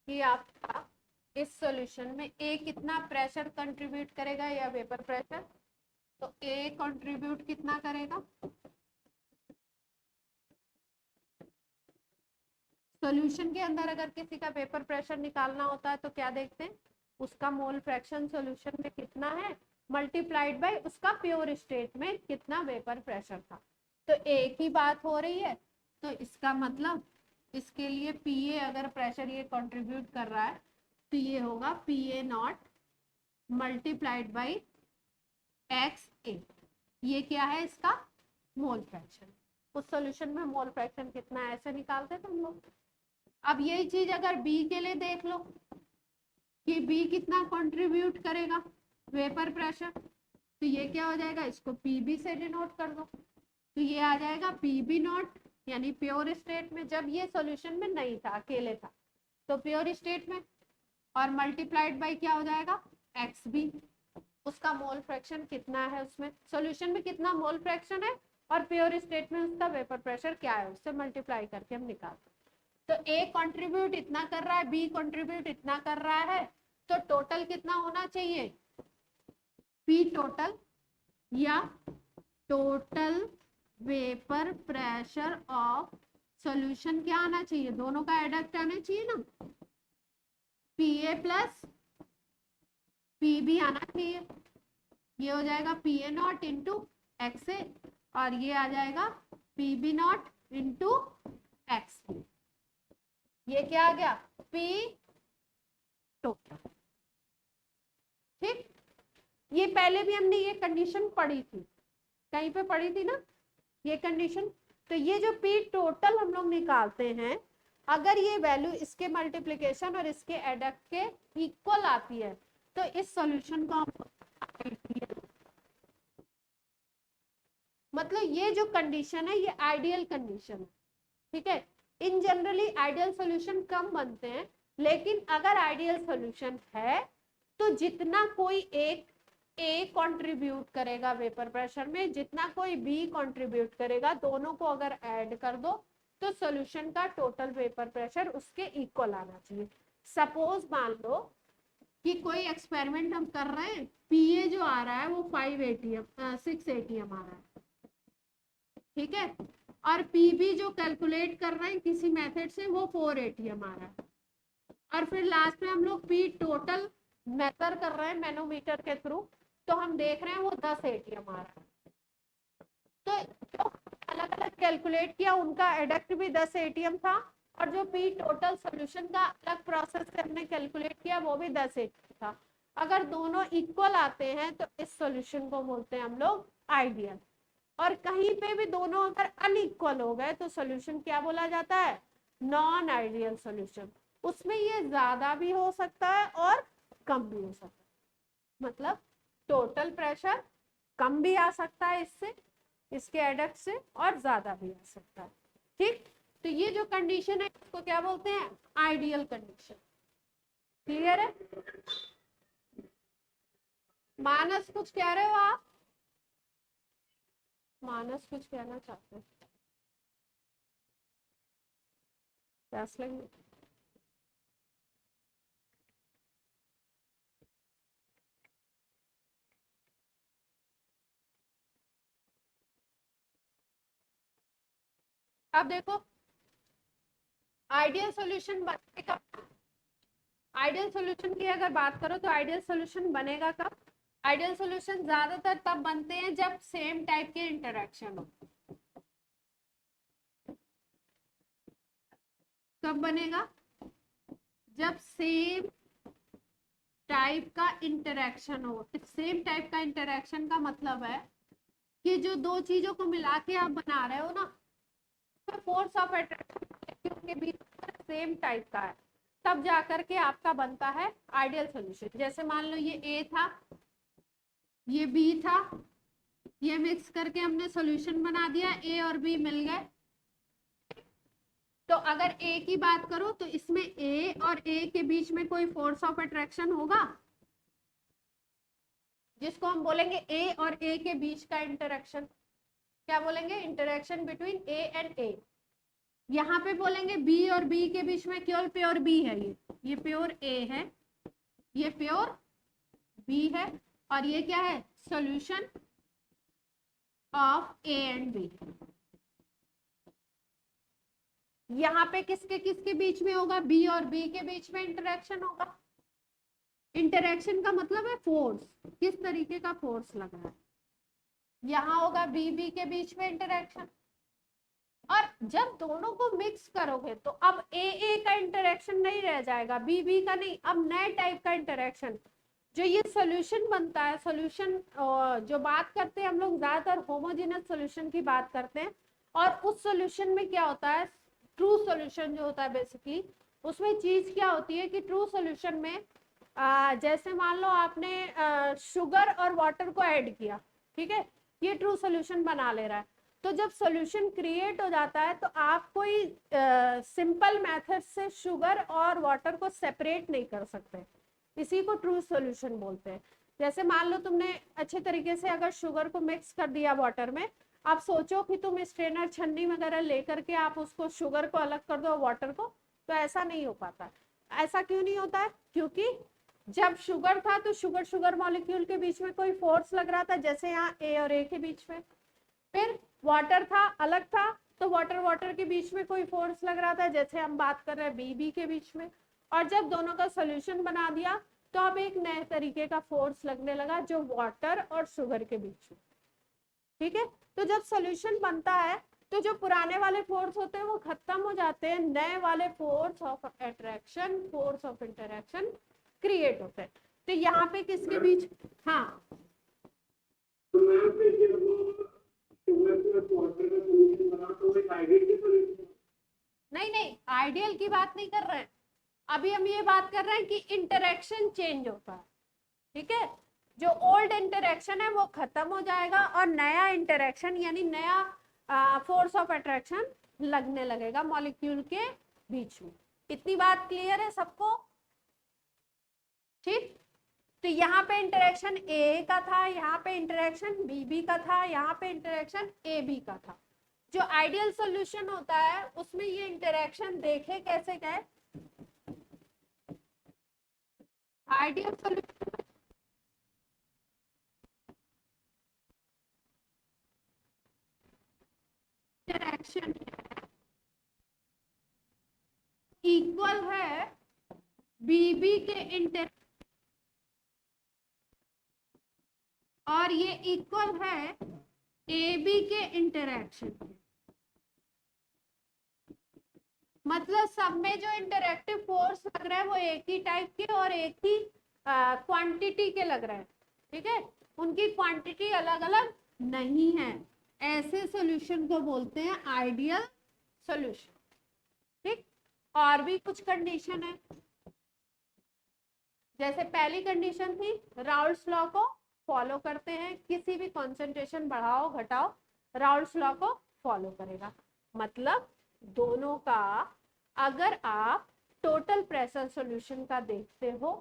कि आपका इस सॉल्यूशन में ए कितना प्रेशर कंट्रीब्यूट करेगा या वेपर प्रेशर, तो ए कंट्रीब्यूट कितना करेगा सॉल्यूशन के अंदर अगर किसी का वेपर प्रेशर निकालना होता है तो क्या देखते हैं, उसका मोल फ्रैक्शन सॉल्यूशन में कितना है मल्टीप्लाइड बाय उसका प्योर स्टेट में कितना वेपर प्रेशर था। तो एक ही बात हो रही है, तो इसका मतलब इसके लिए पीए अगर प्रेशर ये कंट्रीब्यूट कर रहा है तो ये होगा पीए नॉट मल्टीप्लाइड बाई एक्स ए। ये क्या है इसका मोल फ्रैक्शन। उस सॉल्यूशन में मोल फ्रैक्शन कितना है ऐसे निकालते थे हम लोग। अब यही चीज अगर बी के लिए देख लो कि बी कितना कंट्रीब्यूट करेगा वेपर प्रेशर, तो ये क्या हो जाएगा, इसको पीबी से डिनोट कर दो, तो ये आ जाएगा पीबी नॉट, यानी प्योर स्टेट में जब ये सॉल्यूशन में नहीं था अकेले था तो प्योर स्टेट में, और मल्टीप्लाइड बाय क्या हो जाएगा एक्स बी। उसका मोल फ्रैक्शन कितना है, उसमें सॉल्यूशन में कितना मोल फ्रैक्शन है और प्योर स्टेट में उसका वेपर प्रेशर क्या है, उससे मल्टीप्लाई करके हम निकालते हैं। तो ए कंट्रीब्यूट इतना कर रहा है, बी कंट्रीब्यूट इतना कर रहा है, तो टोटल कितना होना चाहिए, पी टोटल या total vapour pressure of solution क्या आना चाहिए, दोनों का एडक्ट आना चाहिए ना, पीए प्लस पीबी आना चाहिए। ये हो जाएगा PA naught into X A और ये आ जाएगा PB naught into X B. ये क्या आ गया पी टोटल। ठीक, ये पहले भी हमने ये कंडीशन पढ़ी थी, कहीं पे पढ़ी थी ना ये कंडीशन। तो ये जो पी टोटल हम लोग निकालते हैं, अगर ये वैल्यू इसके मल्टीप्लिकेशन और इसके एडक्ट के इक्वल आती है तो इस सॉल्यूशन को हम मतलब ये जो कंडीशन है ये आइडियल कंडीशन है। ठीक है, इन जनरली आइडियल सॉल्यूशन कम बनते हैं, लेकिन अगर आइडियल सॉल्यूशन है तो जितना कोई एक ए कंट्रीब्यूट करेगा वेपर प्रेशर में, जितना कोई बी कंट्रीब्यूट करेगा, दोनों को अगर ऐड कर दो तो सॉल्यूशन का टोटल वेपर प्रेशर उसके इक्वल आना चाहिए। सपोज मान लो कि कोई एक्सपेरिमेंट हम कर रहे हैं, पीए जो आ रहा है वो 5 एटीएम 6 एटीएम आ रहा है, ठीक है, और पीबी जो कैलकुलेट कर रहे हैं किसी मेथड से वो 4 एटीएम आ रहा है, और फिर लास्ट में हम लोग पी टोटल मेजर कर रहे हैं मैनोमीटर के थ्रू, तो हम देख रहे हैं वो 10 एटीएम आ रहा है। तो जो अलग अलग कैलकुलेट किया उनका एडक्ट भी 10 एटीएम था, और जो पी टोटल सॉल्यूशन का अलग प्रोसेस से हमने कैलकुलेट किया वो भी 10 एटीएम था। अगर दोनों इक्वल आते हैं तो इस सॉल्यूशन को बोलते हैं हम लोग आइडियल, और कहीं पे भी दोनों अगर अनइक्वल हो गए तो सॉल्यूशन क्या बोला जाता है, नॉन आइडियल सॉल्यूशन। उसमें ये ज्यादा भी हो सकता है और कम भी हो सकता है, मतलब टोटल प्रेशर कम भी आ सकता है इससे, इसके एडक्ट से, और ज्यादा भी आ सकता है। ठीक, तो ये जो कंडीशन है इसको क्या बोलते हैं, आइडियल कंडीशन। क्लियर है? मानस कुछ कह रहे हो आप, मानस कुछ कहना चाहते हैं? प्यास लगी? अब देखो आइडियल सॉल्यूशन बनेगा, आइडियल सॉल्यूशन की अगर बात करो तो आइडियल सॉल्यूशन बनेगा कब, आइडियल सॉल्यूशन ज्यादातर तब बनते हैं जब सेम टाइप के इंटरेक्शन हो। कब बनेगा, जब सेम टाइप का इंटरेक्शन हो। सेम टाइप का इंटरेक्शन का मतलब है कि जो दो चीजों को मिला के आप बना रहे हो ना, तो फोर्स ऑफ अट्रैक्शन के बीच सेम टाइप का है, तब जाकर के आपका बनता है आइडियल सॉल्यूशन। जैसे मान लो ये ए था, ये बी था, ये मिक्स करके हमने सॉल्यूशन बना दिया, ए और बी मिल गए। तो अगर ए की बात करो तो इसमें ए और ए के बीच में कोई फोर्स ऑफ अट्रैक्शन होगा, जिसको हम बोलेंगे ए और ए के बीच का इंटरेक्शन, क्या बोलेंगे, इंटरेक्शन बिटवीन ए एंड ए। यहाँ पे बोलेंगे बी और बी के बीच में केवल प्योर बी है, ये प्योर ए है, ये प्योर बी है, और ये क्या है, solution of A and B. यहाँ पे किसके किसके बीच में होगा, बी और बी के बीच में इंटरेक्शन होगा। इंटरेक्शन का मतलब है फोर्स, किस तरीके का फोर्स लग रहा है। यहाँ होगा बी बी के बीच में इंटरेक्शन, और जब दोनों को मिक्स करोगे तो अब ए का इंटरेक्शन नहीं रह जाएगा, बी बी का नहीं, अब नए टाइप का इंटरेक्शन। जो ये सॉल्यूशन बनता है, सॉल्यूशन जो बात करते हैं हम लोग ज्यादातर होमोजेनस सॉल्यूशन की बात करते हैं, और उस सॉल्यूशन में क्या होता है, ट्रू सॉल्यूशन जो होता है बेसिकली, उसमें चीज क्या होती है कि ट्रू सॉल्यूशन में जैसे मान लो आपने शुगर और वाटर को ऐड किया, ठीक है, ये ट्रू सॉल्यूशन बना ले रहा है। तो जब सॉल्यूशन क्रिएट हो जाता है तो आप कोई सिंपल मेथड से शुगर और वाटर को सेपरेट नहीं कर सकते, इसी को ट्रू सॉल्यूशन बोलते हैं। जैसे मान लो तुमने अच्छे तरीके से अगर शुगर को मिक्स कर दिया वाटर में, आप सोचो कि तुम स्ट्रेनर छन्नी वगैरह लेकर के आप उसको शुगर को अलग कर दो वाटर को, तो ऐसा नहीं हो पाता। ऐसा क्यों नहीं होता है, क्योंकि जब शुगर था तो शुगर शुगर मॉलिक्यूल के बीच में कोई फोर्स लग रहा था, जैसे यहाँ ए और ए के बीच में। फिर वाटर था, अलग था, तो वाटर वाटर के बीच में कोई फोर्स लग रहा था, जैसे हम बात कर रहे हैं बी बी के बीच में। और जब दोनों का सॉल्यूशन बना दिया तो अब एक नए तरीके का फोर्स लगने लगा जो वाटर और शुगर के बीच में, ठीक है। तो जब सॉल्यूशन बनता है तो जो पुराने वाले फोर्स होते हैं वो खत्म हो जाते हैं, नए वाले force of attraction, force of interaction create होते हैं। तो यहाँ पे किसके बीच, हाँ तो मैम फिर जब वो शुगर प्लस वाटर का सॉल्यूशन बना तो वो एक आइडियल की सॉल्यूशन। नहीं नहीं, आइडियल की बात नहीं कर रहे हैं, अभी हम ये बात कर रहे हैं कि इंटरेक्शन चेंज होता है, ठीक है। जो ओल्ड इंटरेक्शन है वो खत्म हो जाएगा और नया इंटरेक्शन यानी नया फोर्स ऑफ अट्रैक्शन लगने लगेगा मॉलिक्यूल के बीच में। इतनी बात क्लियर है सबको, ठीक। तो यहाँ पे इंटरेक्शन ए का था, यहाँ पे इंटरेक्शन बी बी का था, यहाँ पे इंटरेक्शन ए बी का था। जो आइडियल सॉल्यूशन होता है उसमें ये इंटरेक्शन देखे कैसे गए, आइडियल सॉल्यूशन इंटरेक्शन इक्वल है बीबी के इंटर, और ये इक्वल है ए बी के इंटरेक्शन। मतलब सब में जो इंटरेक्टिव फोर्स लग रहा है वो एक ही टाइप के और एक ही क्वांटिटी के लग रहे हैं, ठीक है, उनकी क्वांटिटी अलग अलग नहीं है। ऐसे सॉल्यूशन को बोलते हैं आइडियल सॉल्यूशन, ठीक। और भी कुछ कंडीशन है, जैसे पहली कंडीशन थी राउल्स लॉ को फॉलो करते हैं, किसी भी कॉन्सेंट्रेशन बढ़ाओ घटाओ राउल्स लॉ को फॉलो करेगा। मतलब दोनों का अगर आप टोटल प्रेशर सॉल्यूशन का देखते हो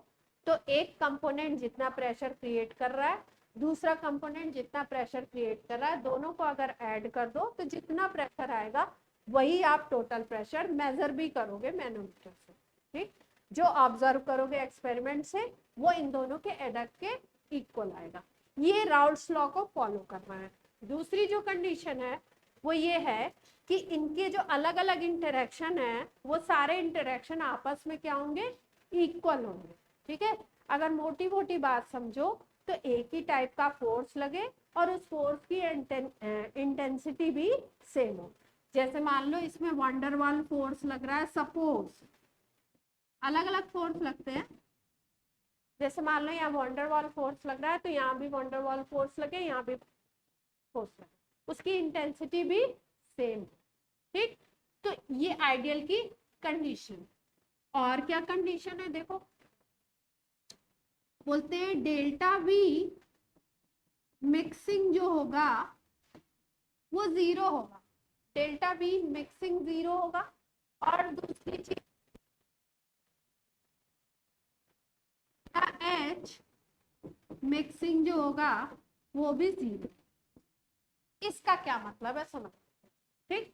तो एक कंपोनेंट जितना प्रेशर क्रिएट कर रहा है, दूसरा कंपोनेंट जितना प्रेशर क्रिएट कर रहा है, दोनों को अगर ऐड कर दो तो जितना प्रेशर आएगा वही आप टोटल प्रेशर मेजर भी करोगे मैनोमीटर से, ठीक। जो ऑब्जर्व करोगे एक्सपेरिमेंट से वो इन दोनों के एडक्ट के इक्वल आएगा। ये राउल्स लॉ को फॉलो करना है। दूसरी जो कंडीशन है वो ये है कि इनके जो अलग अलग इंटरेक्शन है वो सारे इंटरेक्शन आपस में क्या होंगे, इक्वल होंगे, ठीक है। अगर मोटी मोटी बात समझो तो एक ही टाइप का फोर्स लगे और उस फोर्स की इंटेंसिटी भी सेम हो। जैसे मान लो इसमें वंडरवाल फोर्स लग रहा है, सपोज अलग अलग फोर्स लगते हैं, जैसे मान लो यहाँ वंडरवाल फोर्स लग रहा है तो यहाँ भी वंडरवाल फोर्स लगे, यहाँ भी फोर्स लगे, उसकी इंटेंसिटी भी सेम, ठीक। तो ये आइडियल की कंडीशन। और क्या कंडीशन है देखो, बोलते हैं डेल्टा वी मिक्सिंग जो होगा वो जीरो होगा, डेल्टा वी मिक्सिंग जीरो होगा। और दूसरी चीज एच मिक्सिंग जो होगा वो भी जीरो। इसका क्या मतलब है समझ, ठीक।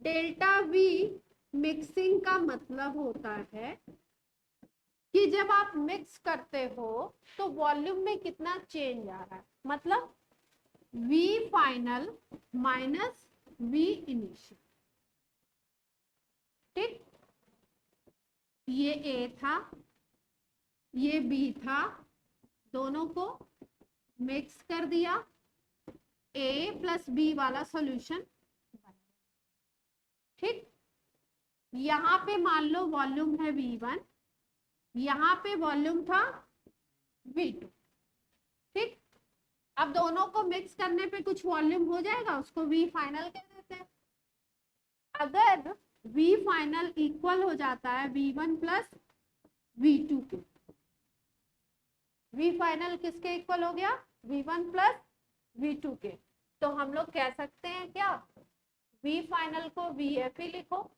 डेल्टा वी मिक्सिंग का मतलब होता है कि जब आप मिक्स करते हो तो वॉल्यूम में कितना चेंज आ रहा है, मतलब V final minus V initial. ठीक, ये A था, ये B था, दोनों को मिक्स कर दिया, A प्लस B वाला सॉल्यूशन। ठीक, यहाँ पे मान लो वॉल्यूम है V1, यहाँ पे वॉल्यूम था V2। ठीक, अब दोनों को मिक्स करने पे कुछ वॉल्यूम हो जाएगा, उसको V फाइनल कह देते हैं। अगर V फाइनल इक्वल हो जाता है V1 प्लस V2 के, V फाइनल किसके इक्वल हो गया? V1 प्लस V2 के, तो हम लोग कह सकते हैं क्या, V फाइनल को VF ही लिखो,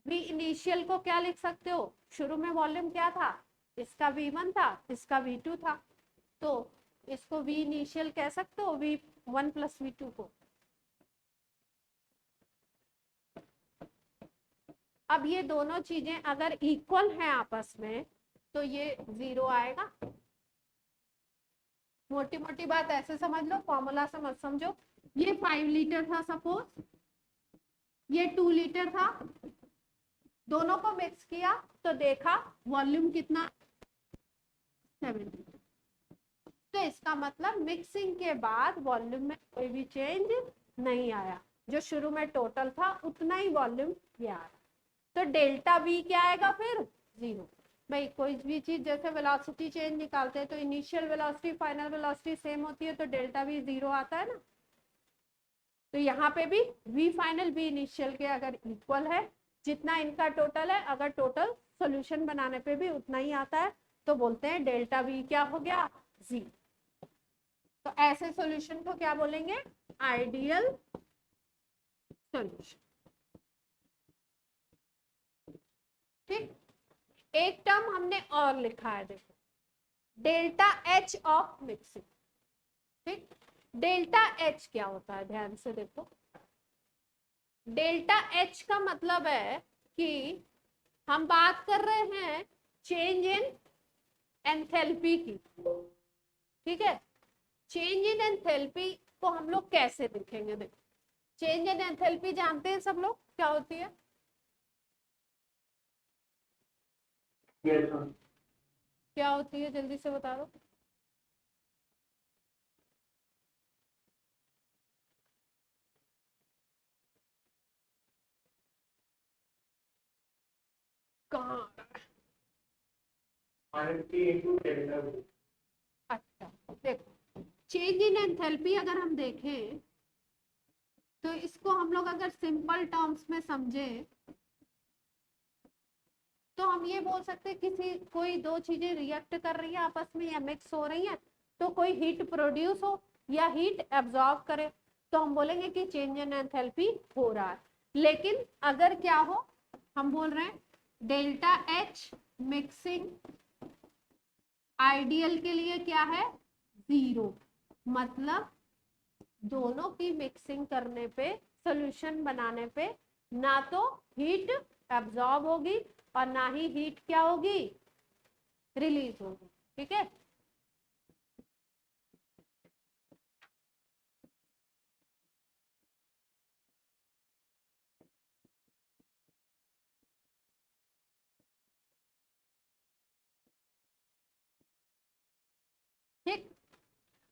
V इनिशियल को क्या लिख सकते हो, शुरू में वॉल्यूम क्या था, इसका V1 था, इसका V2 था, तो इसको V इनिशियल कह सकते हो, V1 प्लस V2 को। अब ये दोनों चीजें अगर इक्वल हैं आपस में तो ये 0 आएगा। मोटी मोटी बात ऐसे समझ लो, फॉर्मूला से मत समझो। ये 5 लीटर था सपोज, ये 2 लीटर था, दोनों को मिक्स किया तो देखा वॉल्यूम कितना, 7 लीटर। तो इसका मतलब मिक्सिंग के बाद वॉल्यूम में कोई भी चेंज नहीं आया, जो शुरू में टोटल था उतना ही वॉल्यूम ये आ रहा। तो डेल्टा वी क्या आएगा फिर, 0। भाई कोई भी चीज जैसे वेलोसिटी चेंज निकालते हैं तो initial velocity final velocity same होती है, तो डेल्टा वी 0 आता है ना। तो यहाँ पे भी वी फाइनल वी इनिशियल के अगर इक्वल है, जितना इनका टोटल है, अगर टोटल सॉल्यूशन बनाने पे भी उतना ही आता है, तो बोलते हैं डेल्टा वी क्या हो गया, 0। तो ऐसे सॉल्यूशन को क्या बोलेंगे, आइडियल सॉल्यूशन। ठीक, एक टर्म हमने और लिखा है, देखो, डेल्टा एच ऑफ मिक्सिंग। ठीक, डेल्टा एच क्या होता है, ध्यान से देखो। डेल्टा एच का मतलब है कि हम बात कर रहे हैं चेंज इन एंथैल्पी की। ठीक है, चेंज इन एंथैल्पी को हम लोग कैसे लिखेंगे, देखो, चेंज इन एंथैल्पी जानते हैं सब लोग क्या होती है? क्या होती है, जल्दी से बता दो। कहाँ? अच्छा, देखो, चेंज इन एंथैल्पी अगर हम देखें तो इसको हम लोग अगर सिंपल टर्म्स में समझे तो हम ये बोल सकते हैं किसी कोई दो चीजें रिएक्ट कर रही है आपस में या मिक्स हो रही हैं, तो कोई हीट प्रोड्यूस हो या हीट एब्जॉर्ब करे, तो हम बोलेंगे कि चेंज इन एंथैल्पी हो रहा है। लेकिन अगर क्या हो, हम बोल रहे हैं डेल्टा एच मिक्सिंग आइडियल के लिए क्या है, 0। मतलब दोनों की मिक्सिंग करने पे, सॉल्यूशन बनाने पे ना तो हीट एब्जॉर्ब होगी और ना ही हीट क्या होगी, रिलीज होगी। ठीक है, ठीक।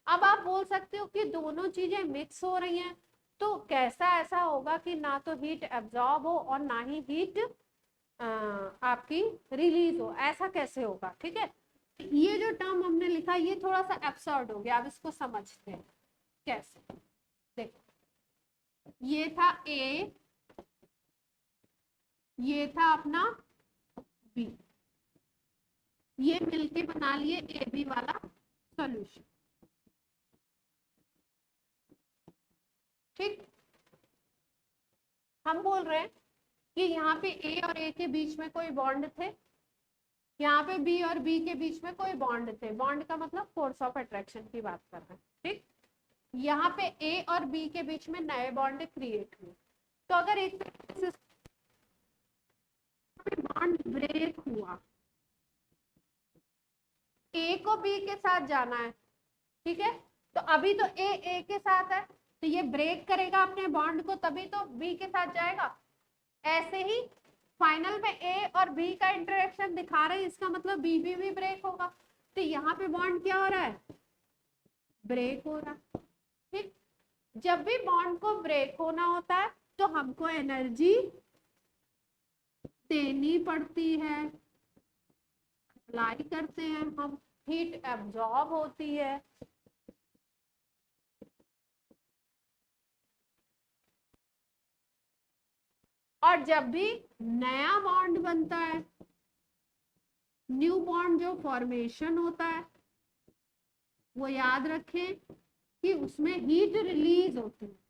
अब आप बोल सकते हो कि दोनों चीजें मिक्स हो रही हैं, तो कैसा ऐसा होगा कि ना तो हीट एब्जॉर्ब हो और ना ही हीट आपकी रिलीज हो, ऐसा कैसे होगा? ठीक है, ये जो टर्म हमने लिखा ये थोड़ा सा एब्सर्ड हो गया, अब इसको समझते हैं कैसे। देखो, ये था ए, ये था अपना बी, ये मिलके बना लिए ए बी वाला सॉल्यूशन। ठीक, हम बोल रहे हैं कि यहाँ पे ए और ए के बीच में कोई बॉन्ड थे, यहाँ पे बी और बी के बीच में कोई बॉन्ड थे। बॉन्ड का मतलब फोर्स ऑफ अट्रैक्शन की बात कर रहे हैं। ठीक, यहाँ पे ए और बी के बीच में नए बॉन्ड क्रिएट हुए, तो अगर एक बॉन्ड ब्रेक हुआ, ए को बी के साथ जाना है, ठीक है, तो अभी तो ए के साथ है, तो ये ब्रेक करेगा अपने बॉन्ड को, तभी तो बी के साथ जाएगा। ऐसे ही फाइनल में ए और बी का इंटरेक्शन दिखा रहे हैं, इसका मतलब बी भी ब्रेक होगा। तो यहाँ पे बॉन्ड क्या हो रहा है, ब्रेक हो रहा है। ठीक, जब भी बॉन्ड को ब्रेक होना होता है तो हमको एनर्जी देनी पड़ती है, अप्लाई करते हैं हम, हीट एब्जॉर्ब होती है। और जब भी नया बॉन्ड बनता है, न्यू बॉन्ड जो फॉर्मेशन होता है, वो याद रखें कि उसमें हीट रिलीज होती है।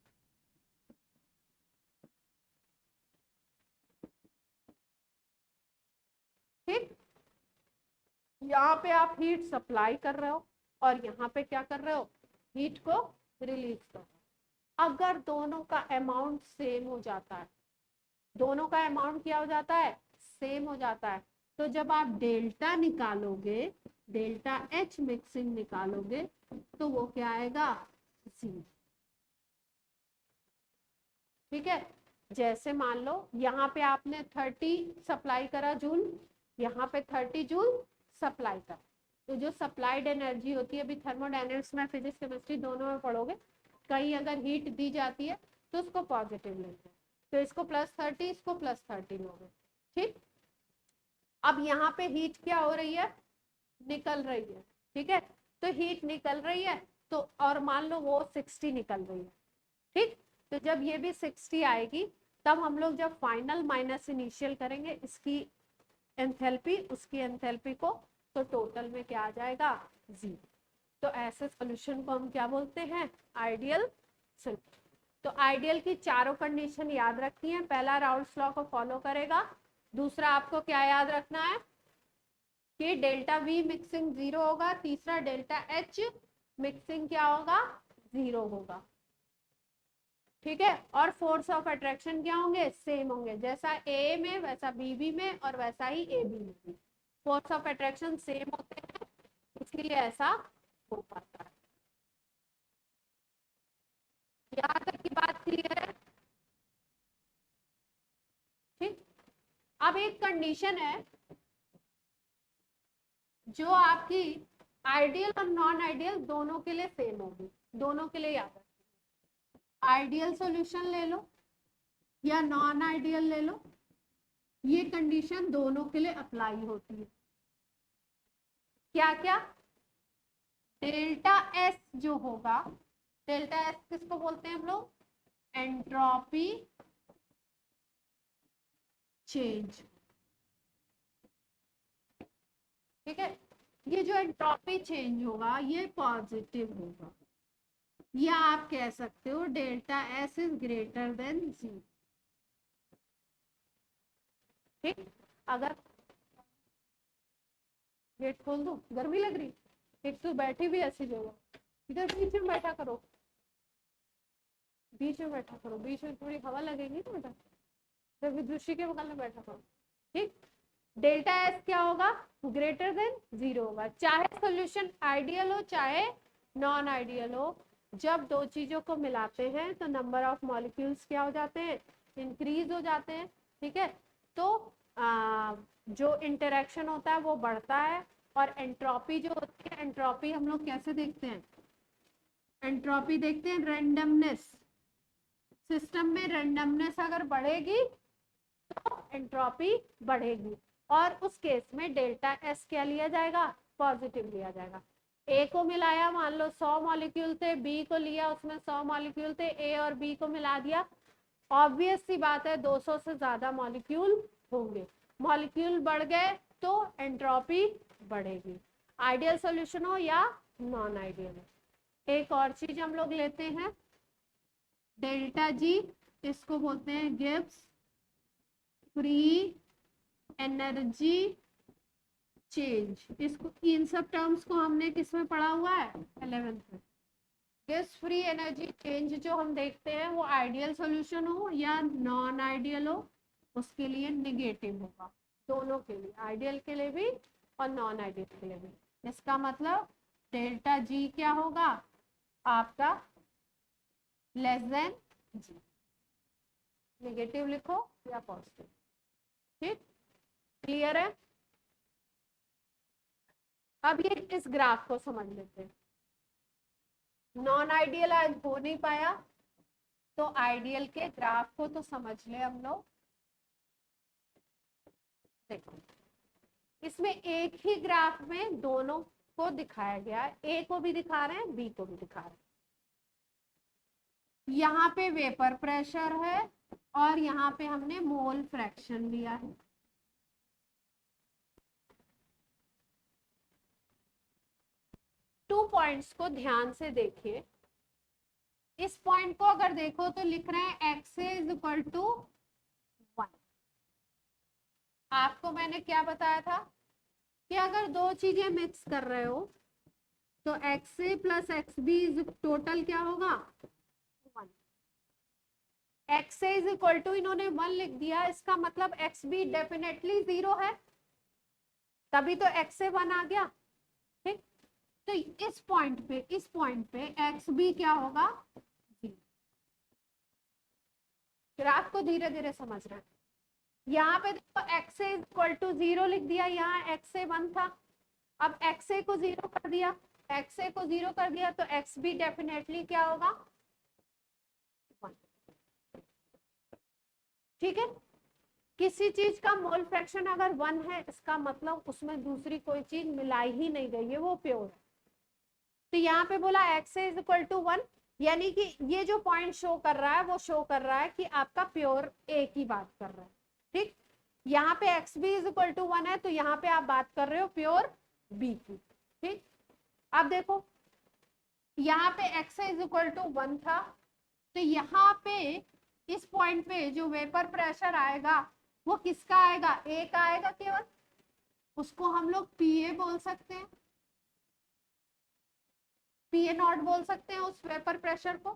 ठीक, यहाँ पे आप हीट सप्लाई कर रहे हो और यहाँ पे क्या कर रहे हो, हीट को रिलीज कर रहे हो। अगर दोनों का अमाउंट सेम हो जाता है, दोनों का अमाउंट क्या हो जाता है, सेम हो जाता है, तो जब आप डेल्टा निकालोगे, डेल्टा एच मिक्सिंग निकालोगे, तो वो क्या आएगा, सी। ठीक है, जैसे मान लो यहाँ पे आपने 30 सप्लाई करा जूल, यहाँ पे 30 जूल सप्लाई करा, तो जो सप्लाइड एनर्जी होती है, अभी थर्मोडायनेमिक्स में, फिजिक्स केमिस्ट्री दोनों में पढ़ोगे, कहीं अगर हीट दी जाती है तो उसको पॉजिटिव लेते हैं, तो इसको +30, इसको +30 लोगे। ठीक, अब यहाँ पे हीट क्या हो रही है, निकल रही है। ठीक है, तो हीट निकल रही है, तो और मान लो वो 60 निकल रही है। ठीक, तो जब ये भी 60 आएगी, तब हम लोग जब फाइनल माइनस इनिशियल करेंगे इसकी एंथैल्पी उसकी एंथैल्पी को, तो टोटल में क्या आ जाएगा, 0। तो ऐसे सॉल्यूशन को हम क्या बोलते हैं, आइडियल सॉल्यूशन। तो आइडियल की चारों कंडीशन याद रखनी है, पहला राउल्स लॉ को फॉलो करेगा, दूसरा आपको क्या याद रखना है कि डेल्टा वी मिक्सिंग 0 होगा, तीसरा डेल्टा एच मिक्सिंग क्या होगा, 0 होगा। ठीक है, और फोर्स ऑफ अट्रैक्शन क्या होंगे, सेम होंगे, जैसा ए में वैसा बी में और वैसा ही ए बी में भी फोर्स ऑफ अट्रैक्शन सेम होते हैं, इसलिए ऐसा हो पाता है। यहाँ तक की बात क्लियर है। ठीक, अब एक कंडीशन है जो आपकी आइडियल और नॉन आइडियल दोनों के लिए सेम होगी, दोनों के लिए याद रखना, आइडियल सॉल्यूशन ले लो या नॉन आइडियल ले लो, ये कंडीशन दोनों के लिए अप्लाई होती है। क्या क्या, डेल्टा एस जो होगा, डेल्टा एस किसको बोलते हैं हम लोग, एंट्रोपी चेंज। ठीक है, ये जो एंट्रोपी चेंज होगा ये पॉजिटिव होगा, या आप कह सकते हो delta S is greater than 0। ठीक, अगर गेट खोल दो, गर्मी लग रही, एक तो बैठी भी ऐसी जगह, इधर बीच में बैठा करो, बीच में बैठा करो, बीच में थोड़ी हवा लगेगी ना बेटा, तो विदुषी के बगल में बैठा करो। ठीक, डेल्टा एस क्या होगा, ग्रेटर देन 0 होगा, चाहे सॉल्यूशन आइडियल हो चाहे नॉन आइडियल हो, जब दो चीजों को मिलाते हैं तो नंबर ऑफ मॉलिक्यूल्स क्या हो जाते हैं, इंक्रीज हो जाते हैं। ठीक है, तो जो इंटरेक्शन होता है वो बढ़ता है, और एंट्रोपी जो होती है, एंट्रोपी हम लोग कैसे देखते हैं, एंट्रोपी देखते हैं रैंडमनेस, सिस्टम में रैंडमनेस अगर बढ़ेगी तो एंट्रोपी बढ़ेगी, और उस केस में डेल्टा एस क्या लिया जाएगा, पॉजिटिव लिया जाएगा। ए को मिलाया, मान लो 100 मॉलिक्यूल थे, बी को लिया उसमें 100 मॉलिक्यूल थे, ए और बी को मिला दिया, ऑब्वियस सी बात है 200 से ज्यादा मॉलिक्यूल होंगे, मॉलिक्यूल बढ़ गए तो एंट्रोपी बढ़ेगी, आइडियल सॉल्यूशन हो या नॉन आइडियल। एक और चीज हम लोग लेते हैं डेल्टा जी, इसको बोलते हैं गिब्स फ्री एनर्जी चेंज, इसको इन सब टर्म्स को हमने किस में पढ़ा हुआ है, 11th में। गिब्स फ्री एनर्जी चेंज जो हम देखते हैं वो आइडियल सॉल्यूशन हो या नॉन आइडियल हो, उसके लिए निगेटिव होगा, दोनों के लिए, आइडियल के लिए भी और नॉन आइडियल के लिए भी। इसका मतलब डेल्टा जी क्या होगा, आपका लेस देन जी, नेगेटिव लिखो या पॉजिटिव। ठीक, क्लियर है? अब ये इस ग्राफ को समझ लेते हैं। नॉन आइडियल आज हो नहीं पाया, तो आइडियल के ग्राफ को तो समझ ले हम लोग। देखो, इसमें एक ही ग्राफ में दोनों को दिखाया गया है, ए को भी दिखा रहे हैं, बी को भी दिखा रहे हैं। यहाँ पे वेपर प्रेशर है और यहाँ पे हमने मोल फ्रैक्शन लिया है। टू पॉइंट्स को ध्यान से देखिए। इस पॉइंट को अगर देखो तो लिख रहे हैं x इज इक्वल टू 1। आपको मैंने क्या बताया था कि अगर दो चीजें मिक्स कर रहे हो तो X A plus X B total क्या होगा 1। X A is equal to इन्होंने 1 लिख दिया, इसका मतलब एक्स बी डेफिनेटली 0 है, तभी तो एक्स ए 1 आ गया। ठीक, तो इस पॉइंट पे एक्स बी क्या होगा, ग्राफ को धीरे धीरे समझ रहे हैं। यहाँ पे देखो एक्स ए इक्वल टू 0 लिख दिया, यहाँ एक्स ए 1 था, अब एक्स ए को 0 कर दिया, एक्स ए को 0 कर दिया तो एक्स बी डेफिनेटली क्या होगा 1। ठीक है, किसी चीज का मोल फ्रैक्शन अगर 1 है, इसका मतलब उसमें दूसरी कोई चीज मिलाई ही नहीं गई है, वो प्योर है। तो यहाँ पे बोला X A is equal to 1, यानी कि ये जो पॉइंट शो कर रहा है वो शो कर रहा है कि आपका प्योर ए की बात कर रहा है। ठीक, यहाँ पे X B is equal to 1 है, तो यहाँ पे आप बात कर रहे हो प्योर बी की। ठीक, अब देखो यहाँ पे एक्स इज इक्वल टू 1 था, तो यहाँ पे इस पॉइंट पे जो वेपर प्रेशर आएगा वो किसका आएगा, ए का आएगा केवल, उसको हम लोग पीए बोल सकते हैं, पीए नॉट बोल सकते हैं उस वेपर प्रेशर को।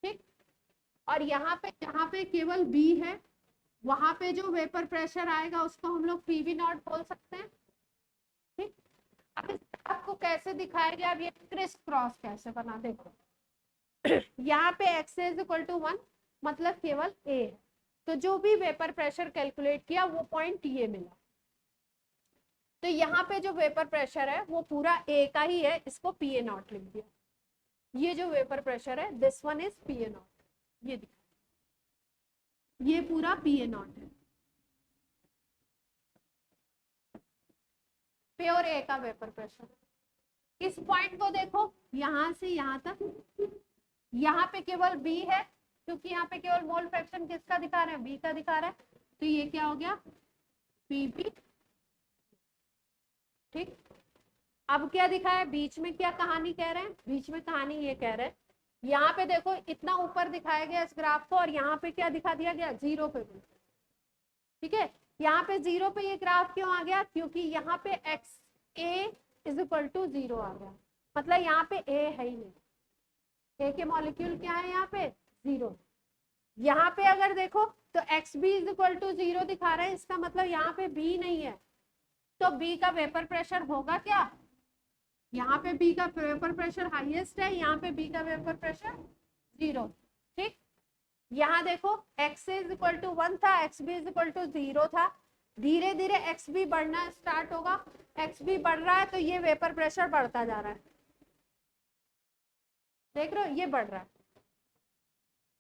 ठीक, और यहाँ पे केवल बी है, वहां पे जो वेपर प्रेशर आएगा उसको हम लोग पीवी नॉट बोल सकते हैं। ठीक, अब आपको कैसे दिखाया गया, अब ये क्रिस क्रॉस कैसे बना, देखो यहाँ पे एक्स इज इक्वल टू 1 मतलब केवल ए है, तो जो भी वेपर प्रेशर कैलकुलेट किया वो पॉइंट ये मिला। तो यहाँ पे जो वेपर प्रेशर है वो पूरा ए का ही है, इसको पीए नॉट लिख दिया। ये जो वेपर प्रेशर है this one is PA not, ये दिखा, ये पूरा पीए नॉट है, प्योर ए का वेपर प्रेशर। इस पॉइंट को देखो यहां से यहां तक, यहाँ पे केवल बी है, क्योंकि यहाँ पे केवल मोल फ्रैक्शन किसका दिखा रहे हैं, बी का दिखा रहा है, तो ये क्या हो गया पीबी। ठीक, अब क्या दिखा है, बीच में क्या कहानी कह रहे हैं, बीच में कहानी ये कह रहे हैं, यहाँ पे देखो इतना ऊपर दिखाया गया इस ग्राफ को, और यहाँ पे क्या दिखा दिया गया 0 पे भी। ठीक है, यहाँ पे 0 पे ये ग्राफ क्यों आ गया, क्योंकि यहाँ पे X A is equal to 0 आ गया, मतलब यहाँ पे ए है ही नहीं, ए के मॉलिक्यूल क्या है यहाँ पे 0। यहाँ पे अगर देखो तो X B is equal to 0 दिखा रहे हैं, इसका मतलब यहाँ पे बी नहीं है, तो बी का वेपर प्रेशर होगा क्या, यहाँ पे बी का वेपर प्रेशर हाईएस्ट है, यहाँ पे बी का वेपर प्रेशर 0। ठीक, यहाँ देखो x इज इक्वल टू 1 था, X B is equal to 0 था, धीरे धीरे एक्स बी बढ़ना स्टार्ट होगा, एक्स बी बढ़ रहा है तो ये वेपर प्रेशर बढ़ता जा रहा है, देख रहे हो ये बढ़ रहा है।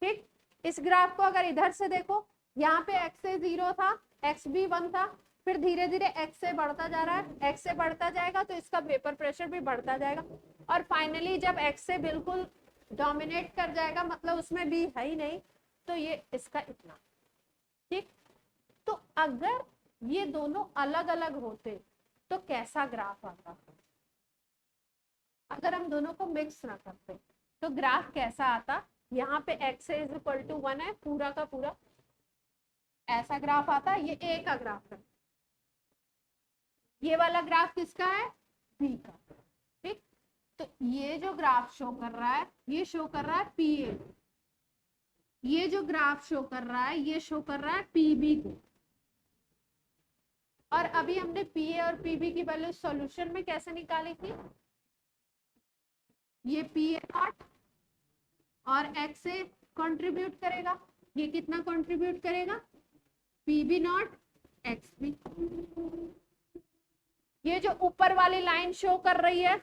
ठीक, इस ग्राफ को अगर इधर से देखो, यहाँ पे x से 0 था, एक्स बी 1 था, फिर धीरे धीरे x से बढ़ता जा रहा है, x से बढ़ता जाएगा तो इसका वेपर प्रेशर भी बढ़ता जाएगा, और फाइनली जब x से बिल्कुल डोमिनेट कर जाएगा, मतलब उसमें भी है ही नहीं, तो ये इसका इतना। ठीक, तो अगर ये दोनों अलग अलग होते तो कैसा ग्राफ आता, अगर हम दोनों को मिक्स ना करते तो ग्राफ कैसा आता, यहाँ पे x इज इक्वल टू 1 है, पूरा का पूरा ऐसा ग्राफ आता, ये ए का ग्राफ है, ये वाला ग्राफ किसका है बी का। ठीक, तो ये जो ग्राफ शो कर रहा है ये शो कर रहा है पीए, ये जो ग्राफ शो कर रहा है ये शो कर रहा है पीबी को, और अभी हमने पीए और पीबी की वैल्यू सॉल्यूशन में कैसे निकाली थी, ये पीए नॉट और x से कंट्रीब्यूट करेगा, ये कितना कंट्रीब्यूट करेगा, P B naught X B. ये जो ऊपर वाली लाइन शो कर रही है,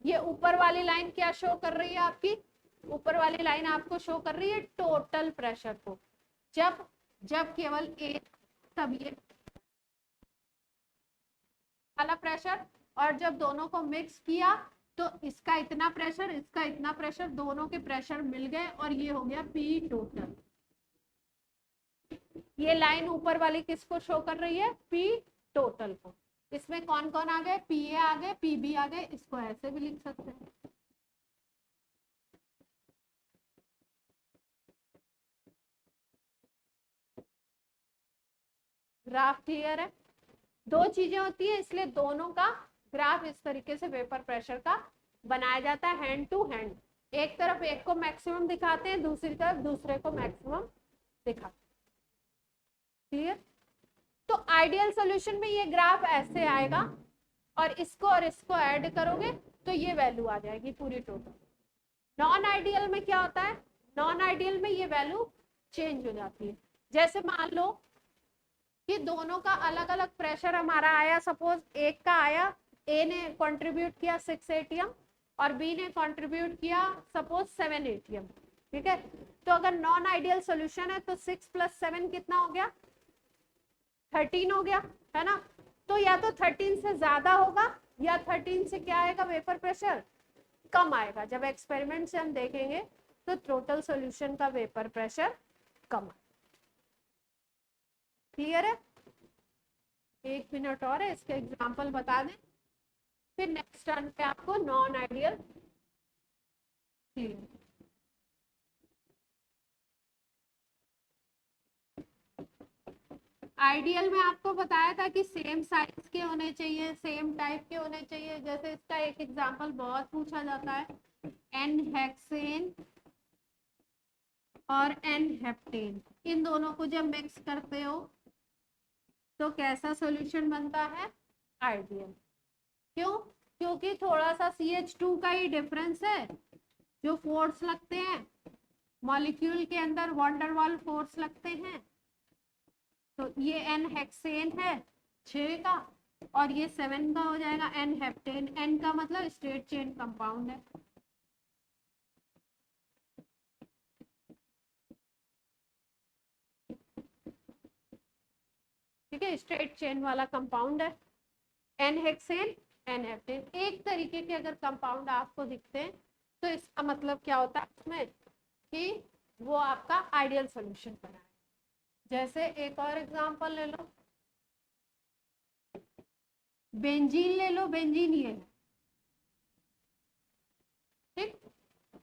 ये ऊपर वाली लाइन क्या शो कर रही है आपकी, ऊपर वाली लाइन आपको शो कर रही है टोटल प्रेशर को। जब जब केवल एक, तब ये वाला प्रेशर, और जब दोनों को मिक्स किया तो इसका इतना प्रेशर, इसका इतना प्रेशर, दोनों के प्रेशर मिल गए और ये हो गया पी टोटल। ये लाइन ऊपर वाली किसको शो कर रही है, पी टोटल को। इसमें कौन कौन आ गए, पी ए आ गए, पी बी आ गए, इसको ऐसे भी लिख सकते हैं। ग्राफ क्लियर है। दो चीजें होती है इसलिए दोनों का ग्राफ इस तरीके से वेपर प्रेशर का बनाया जाता है, हैंड टू हैंड। एक तरफ एक को मैक्सिमम दिखाते हैं, दूसरी तरफ दूसरे को मैक्सिमम दिखाते हैं। क्लियर। तो आइडियल सॉल्यूशन में ये ग्राफ ऐसे आएगा और इसको ऐड करोगे तो ये वैल्यू आ जाएगी पूरी टोटल। नॉन आइडियल में क्या होता है, नॉन आइडियल में ये वैल्यू चेंज हो जाती है। जैसे मान लो कि दोनों का अलग अलग प्रेशर हमारा आया, सपोज एक का आया, ए ने कंट्रीब्यूट किया 6 एटीएम और बी ने कंट्रीब्यूट किया सपोज 7 एटीएम। ठीक है, तो अगर नॉन आइडियल सॉल्यूशन है तो 6 + 7 कितना हो गया, 13 हो गया, है ना। तो या तो 13 से ज्यादा होगा या 13 से क्या आएगा, वेपर प्रेशर कम आएगा। जब एक्सपेरिमेंट से हम देखेंगे तो टोटल सॉल्यूशन का वेपर प्रेशर कम आएगा। क्लियर है। 1 मिनट और है, इसके एग्जांपल बता दें, फिर नेक्स्ट टर्न पे आपको नॉन आइडियल क्लियर। आइडियल में आपको बताया था कि सेम साइज के होने चाहिए, सेम टाइप के होने चाहिए। जैसे इसका एक एग्जांपल बहुत पूछा जाता है, एन हेक्सेन और एन हेप्टेन, इन दोनों को जब मिक्स करते हो तो कैसा सॉल्यूशन बनता है, आइडियल। क्यों, क्योंकि थोड़ा सा CH2 का ही डिफरेंस है, जो फोर्स लगते हैं मॉलिक्यूल के अंदर, वंडरवाल फोर्स लगते हैं। तो ये एन हेक्सेन है 6 का और ये 7 का हो जाएगा एन हेप्टेन। एन का मतलब स्ट्रेट चेन कंपाउंड है। ठीक है, स्ट्रेट चेन वाला कंपाउंड है एन हेक्सेन एन हेप्टेन। एक तरीके के अगर कंपाउंड आपको दिखते हैं तो इसका मतलब क्या होता है उसमें, कि वो आपका आइडियल सॉल्यूशन बनाए। जैसे एक और एग्जांपल ले लो, बेंजीन ले लो, बेंजीन ये है, ठीक।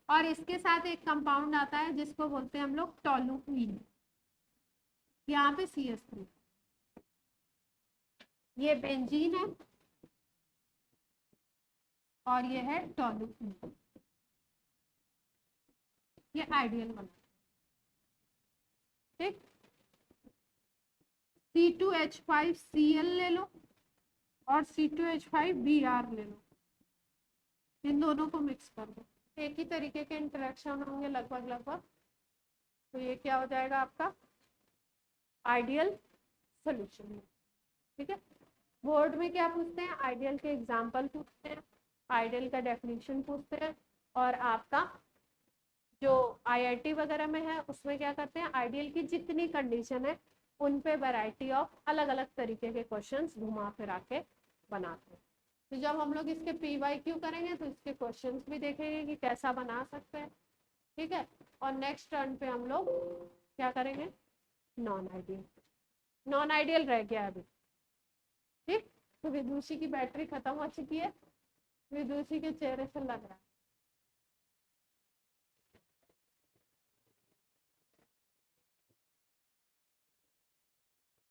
और इसके साथ एक कंपाउंड आता है जिसको बोलते हैं हम लोग टोलुइन। यहाँ पे CH3, ये बेंजीन है और ये है टोलुइन। ये आइडियल बना, ठीक। C2H5Cl ले लो और C2H5Br ले लो, इन दोनों को मिक्स कर दो, एक ही तरीके के इंटरेक्शन होंगे लगभग। तो ये क्या हो जाएगा आपका आइडियल सॉल्यूशन। ठीक है, बोर्ड में क्या पूछते हैं, आइडियल के एग्जांपल पूछते हैं, आइडियल का डेफिनेशन पूछते हैं, और आपका जो IIT वगैरह में है उसमें क्या करते हैं, आइडियल की जितनी कंडीशन है उन पे वैरायटी ऑफ अलग अलग तरीके के क्वेश्चंस घुमा फिरा के बनाते हैं। तो जब हम लोग इसके PYQ करेंगे तो इसके क्वेश्चंस भी देखेंगे कि कैसा बना सकते हैं। ठीक है, और नेक्स्ट टर्न पे हम लोग क्या करेंगे, नॉन आइडियल। नॉन आइडियल रह गया अभी, ठीक। तो विदुषी की बैटरी खत्म हो चुकी है, विदुषी के चेहरे से लग रहा है